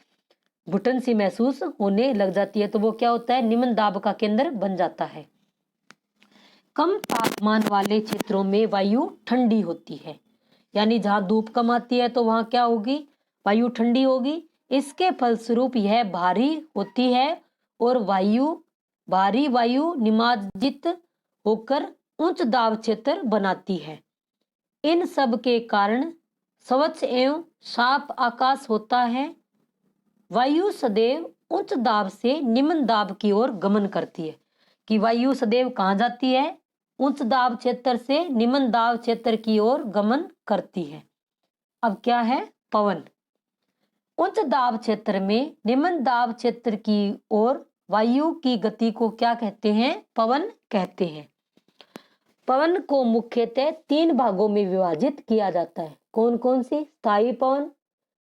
घुटन सी महसूस होने लग जाती है। तो वो क्या होता है, निम्न दाब का केंद्र बन जाता है। कम तापमान वाले क्षेत्रों में वायु ठंडी होती है। यानी जहां धूप कम आती है तो वहां क्या होगी, वायु ठंडी होगी। इसके फलस्वरूप यह भारी होती है और भारी वायु निमाज्जित होकर उच्च दाब क्षेत्र बनाती है। इन सब के कारण स्वच्छ एवं साफ आकाश होता है। वायु सदैव उच्च दाब से निम्न दाब की ओर गमन करती है। कि वायु सदैव कहाँ जाती है, उच्च दाब क्षेत्र से निम्न दाब क्षेत्र की ओर गमन करती है। अब क्या है, पवन। उच्च दाब क्षेत्र में निम्न दाब क्षेत्र की ओर वायु की गति को क्या कहते हैं, पवन कहते हैं। पवन को मुख्यतः 3 भागों में विभाजित किया जाता है। कौन कौन से, स्थायी पवन,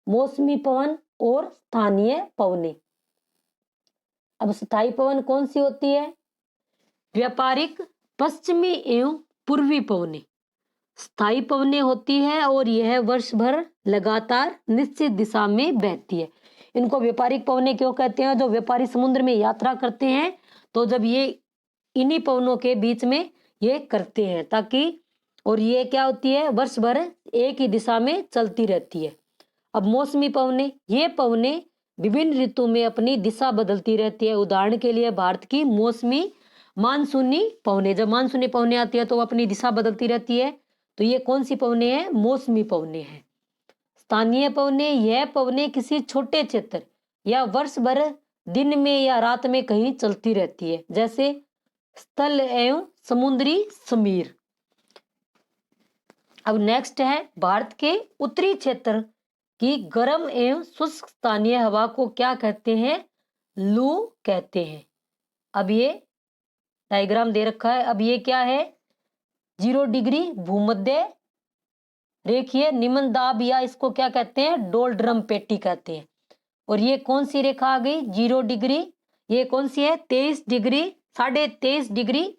मौसमी पवन और स्थानीय पवने। अब स्थायी पवन कौन सी होती है, व्यापारिक, पश्चिमी एवं पूर्वी पवने स्थायी पवने होती है और यह वर्ष भर लगातार निश्चित दिशा में बहती है। इनको व्यापारिक पवने क्यों कहते हैं, जो व्यापारी समुद्र में यात्रा करते हैं तो जब ये इन्हीं पवनों के बीच में ये करते हैं ताकि, और ये क्या होती है, वर्ष भर एक ही दिशा में चलती रहती है। अब मौसमी पवने, ये पवने विभिन्न ऋतु में अपनी दिशा बदलती रहती है। उदाहरण के लिए भारत की मौसमी मानसूनी पवने, जब मानसूनी पवने आती है तो वो अपनी दिशा बदलती रहती है, तो ये कौन सी पवने हैं, मौसमी पवने हैं। स्थानीय पवने, यह पवने किसी छोटे क्षेत्र या वर्ष भर दिन में या रात में कहीं चलती रहती है, जैसे स्थल एवं समुद्री समीर। अब नेक्स्ट है, भारत के उत्तरी क्षेत्र की गर्म एवं शुष्क स्थानीय हवा को क्या कहते हैं, लू कहते हैं। अब ये डायग्राम दे रखा है। अब ये क्या है, 0 डिग्री भूमध्य रेखीय निम्न दाब, या इसको क्या कहते हैं, डोलड्रम पेटी कहते हैं। और ये कौन सी रेखा आ गई, 0 डिग्री, ये कौन सी है, 23 डिग्री, 23.5 डिग्री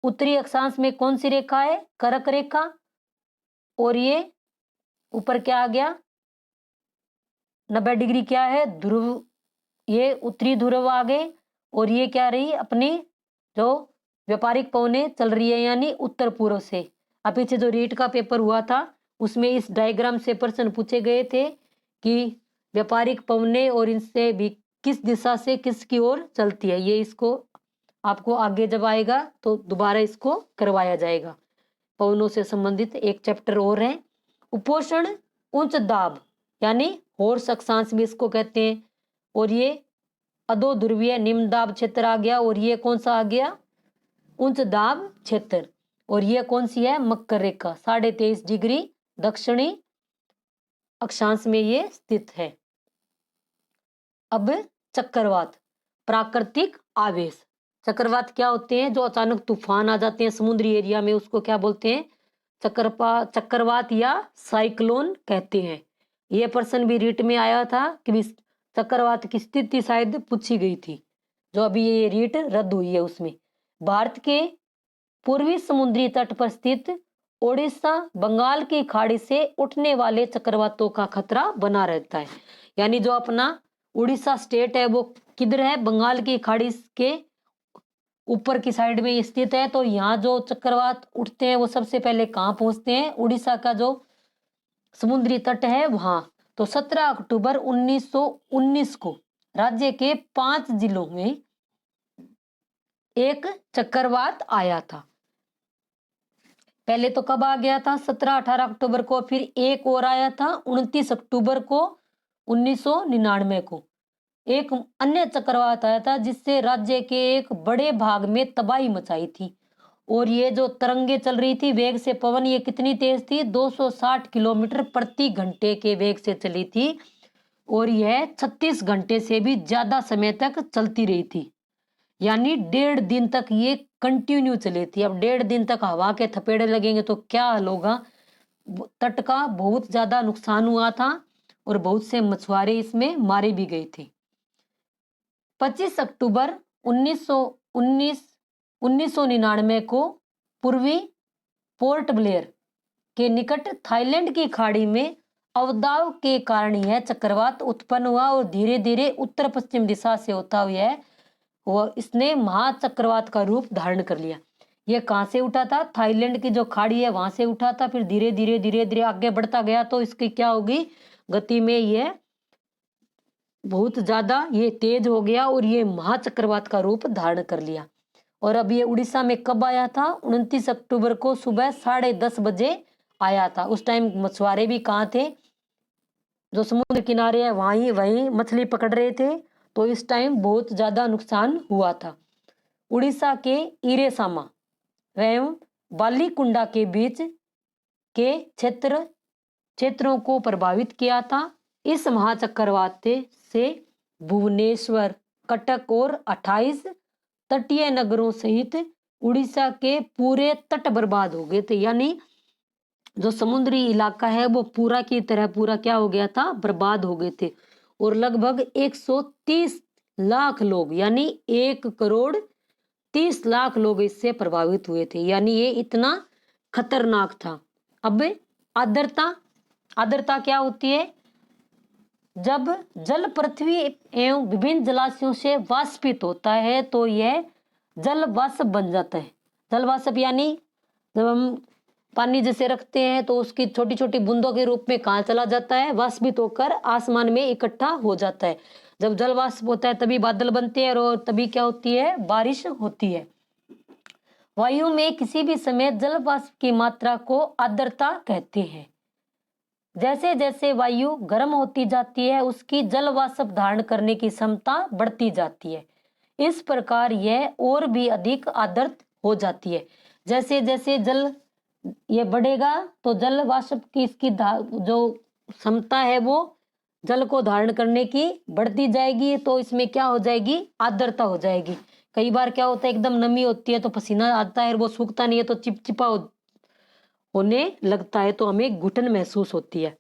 उत्तरी अक्षांश में कौन सी रेखा है, कर्क रेखा। और ये ऊपर क्या आ गया, 90 डिग्री क्या है, ध्रुव, ये उत्तरी ध्रुव आ गए। और ये क्या रही, अपनी जो व्यापारिक पवने चल रही है यानी उत्तर पूर्व से। अब पीछे जो रीट का पेपर हुआ था उसमें इस डायग्राम से प्रश्न पूछे गए थे कि व्यापारिक पवने और इनसे भी किस दिशा से किसकी ओर चलती है। ये इसको आपको आगे जब आएगा तो दोबारा इसको करवाया जाएगा। पवनों से संबंधित एक चैप्टर और है। उपोषण उच्च दाब यानी होर्स अक्षांश भी इसको कहते हैं। और ये अधो ध्रुवीय निम्न दाब क्षेत्र आ गया। और ये कौन सा आ गया, उच्च दाब क्षेत्र। और ये कौन सी है, मकर रेखा, 23.5 डिग्री दक्षिणी अक्षांश में ये स्थित है। अब चक्रवात, प्राकृतिक आवेश। चक्रवात क्या होते हैं, जो अचानक तूफान आ जाते हैं समुद्री एरिया में, उसको क्या बोलते हैं, चक्रवात या साइक्लोन कहते हैं। ये प्रश्न भी रीट में आया था कि चक्रवात की स्थिति शायद पूछी गई थी, जो अभी ये रीट रद्द हुई है उसमें। भारत के पूर्वी समुद्री तट पर स्थित ओडिशा, बंगाल की खाड़ी से उठने वाले चक्रवातों का खतरा बना रहता है। यानी जो अपना उड़ीसा स्टेट है वो किधर है, बंगाल की खाड़ी के ऊपर की साइड में स्थित है। तो यहाँ जो चक्रवात उठते हैं वो सबसे पहले कहाँ पहुंचते हैं, उड़ीसा का जो समुद्री तट है वहां। तो 17 अक्टूबर 1919 को राज्य के 5 जिलों में एक चक्रवात आया था। पहले तो कब आ गया था, 17-18 अक्टूबर को। फिर एक और आया था 29 अक्टूबर को 1999 को। एक अन्य चक्रवात आया था जिससे राज्य के एक बड़े भाग में तबाही मचाई थी। और ये जो तरंगे चल रही थी वेग से, पवन ये कितनी तेज थी, 260 किलोमीटर प्रति घंटे के वेग से चली थी। और यह 36 घंटे से भी ज्यादा समय तक चलती रही थी, यानी 1.5 दिन तक ये कंटिन्यू चली थी। अब 1.5 दिन तक हवा के थपेड़े लगेंगे तो क्या हाल होगा। तट का बहुत ज्यादा नुकसान हुआ था और बहुत से मछुआरे इसमें मारे भी गए थे। 25 अक्टूबर 1999 को पूर्वी पोर्ट ब्लेयर के निकट थाईलैंड की खाड़ी में अवदाव के कारण यह चक्रवात उत्पन्न हुआ और धीरे धीरे उत्तर पश्चिम दिशा से होता हुआ इसने महाचक्रवात का रूप धारण कर लिया। यह कहां से उठा था? थाईलैंड की जो खाड़ी है वहां से उठा था, फिर धीरे धीरे आगे बढ़ता गया तो इसकी क्या होगी, गति में यह बहुत ज्यादा ये तेज हो गया और ये महाचक्रवात का रूप धारण कर लिया। और अब ये उड़ीसा में कब आया था? 29 अक्टूबर को सुबह 10:30 बजे आया था। उस टाइम मछुआरे भी कहाँ थे? जो समुद्र किनारे है वहीं मछली पकड़ रहे थे, तो इस टाइम बहुत ज्यादा नुकसान हुआ था। उड़ीसा के इरेसामा एवं बालीकुंडा के बीच के क्षेत्रों को प्रभावित किया था। इस महाचक्रवात से भुवनेश्वर, कटक और 28 तटीय नगरों सहित उड़ीसा के पूरे तट बर्बाद हो गए थे, यानी जो समुद्री इलाका है वो पूरा की तरह पूरा क्या हो गया था, बर्बाद हो गए थे। और लगभग 130 लाख लोग यानी 1 करोड़ 30 लाख लोग इससे प्रभावित हुए थे, यानी ये इतना खतरनाक था। अब आर्द्रता क्या होती है? जब जल पृथ्वी एवं विभिन्न जलाशयों से वाष्पित होता है तो यह जल वाष्प बन जाता है। जल वाष्प यानी जब हम पानी जैसे रखते हैं तो उसकी छोटी छोटी बूंदों के रूप में कहाँ चला जाता है, वाष्पित होकर आसमान में इकट्ठा हो जाता है। जब जल वाष्प होता है तभी बादल बनते हैं और तभी क्या होती है, बारिश होती है। वायु में किसी भी समय जल वाष्प की मात्रा को आर्द्रता कहते हैं। जैसे जैसे वायु गर्म होती जाती है उसकी जल वाष्प धारण करने की क्षमता बढ़ती जाती है। इस प्रकार यह और भी अधिक आर्द्र हो जाती है। जैसे जैसे जल ये बढ़ेगा तो जल वाष्प की इसकी जो क्षमता है वो जल को धारण करने की बढ़ती जाएगी, तो इसमें क्या हो जाएगी, आर्द्रता हो जाएगी। कई बार क्या होता है, एकदम नमी होती है तो पसीना आता है, वो सूखता नहीं है तो चिपचिपा होने लगता है, तो हमें घुटन महसूस होती है।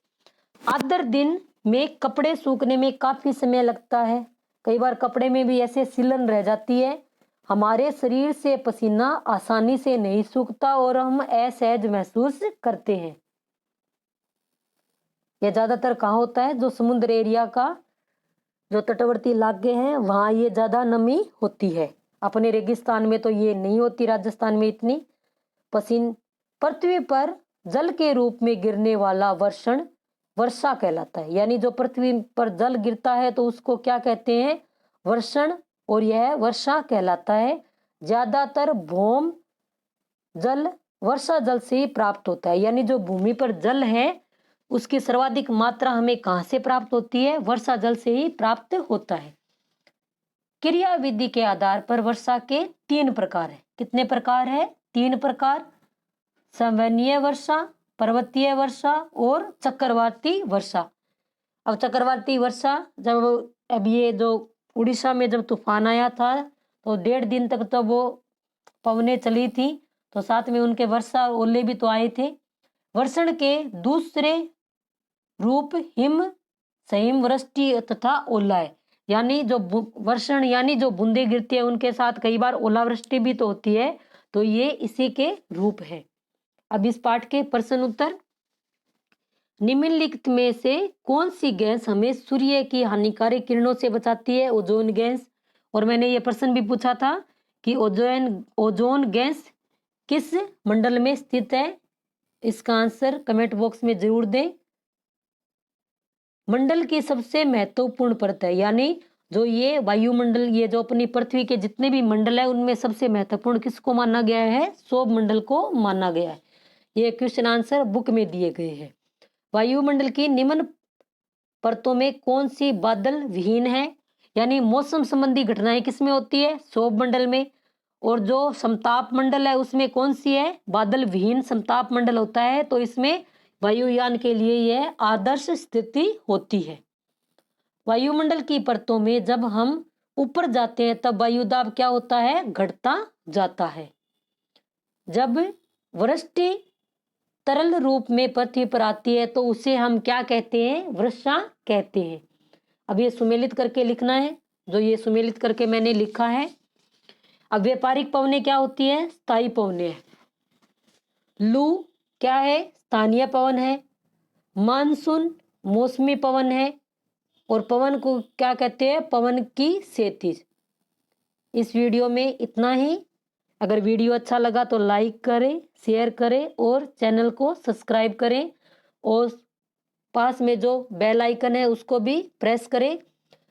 आर्द्र दिन में कपड़े सूखने में काफी समय लगता है। कई बार कपड़े में भी ऐसे सिलन रह जाती है। हमारे शरीर से पसीना आसानी से नहीं सूखता और हम असहज महसूस करते हैं। यह ज्यादातर कहाँ होता है? जो समुद्र एरिया का जो तटवर्ती इलाके हैं वहां ये ज्यादा नमी होती है। अपने रेगिस्तान में तो ये नहीं होती, राजस्थान में इतनी। पृथ्वी पर जल के रूप में गिरने वाला वर्षण वर्षा कहलाता है, यानी जो पृथ्वी पर जल गिरता है तो उसको क्या कहते हैं, वर्षण, और यह वर्षा कहलाता है। ज्यादातर भौम जल वर्षा जल से ही प्राप्त होता है, यानी जो भूमि पर जल है उसकी सर्वाधिक मात्रा हमें कहां से प्राप्त होती है, वर्षा जल से ही प्राप्त होता है। क्रिया विधि के आधार पर वर्षा के 3 प्रकार है। कितने प्रकार है? 3 प्रकार। संवहनीय वर्षा, पर्वतीय वर्षा और चक्रवाती वर्षा। अब चक्रवाती वर्षा जब अब ये जो उड़ीसा में जब तूफान आया था तो 1.5 दिन तक तो वो पवनें चली थी, तो साथ में उनके वर्षा ओले भी तो आए थे। वर्षण के दूसरे रूप हिम सहिम वृष्टि तथा ओला है, यानी जो वर्षण यानी जो बूंदे गिरती है उनके साथ कई बार ओलावृष्टि भी तो होती है, तो ये इसी के रूप है। अब इस पाठ के प्रश्न उत्तर। निम्नलिखित में से कौन सी गैस हमें सूर्य की हानिकारक किरणों से बचाती है? Ozone gas. और मैंने ये प्रश्न भी पूछा था कि ओजोन गैस किस मंडल में स्थित है? इसका आंसर कमेंट बॉक्स में जरूर दें। मंडल की सबसे महत्वपूर्ण परत है, यानी जो ये वायुमंडल, ये जो अपनी पृथ्वी के जितने भी मंडल है उनमें सबसे महत्वपूर्ण किसको माना गया है? सौर मंडल को माना गया है। ये क्वेश्चन आंसर बुक में दिए गए हैं। वायुमंडल की निम्न परतों में कौन सी बादल विहीन है? यानी मौसम संबंधी घटनाएं किसमें होती है? सौर मंडल में। और जो समताप मंडल है उसमें कौन सी है? बादल विहीन समताप मंडल होता है, तो इसमें वायुयान के लिए यह आदर्श स्थिति होती है। वायुमंडल की परतों में जब हम ऊपर जाते हैं तब वायुदाब क्या होता है, घटता जाता है। जब वृष्टि तरल रूप में पृथ्वी पर आती है तो उसे हम क्या कहते हैं, वर्षा कहते हैं। अब ये सुमेलित करके लिखना है, जो ये सुमेलित करके मैंने लिखा है। अब व्यापारिक पवनें क्या होती है, स्थायी पवनें। लू क्या है, स्थानीय पवन है। मानसून मौसमी पवन है। और पवन को क्या कहते हैं, पवन की क्षितिज। इस वीडियो में इतना ही। अगर वीडियो अच्छा लगा तो लाइक करें, शेयर करें और चैनल को सब्सक्राइब करें और पास में जो बेल आइकन है उसको भी प्रेस करें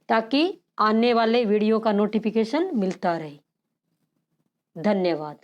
ताकि आने वाले वीडियो का नोटिफिकेशन मिलता रहे। धन्यवाद।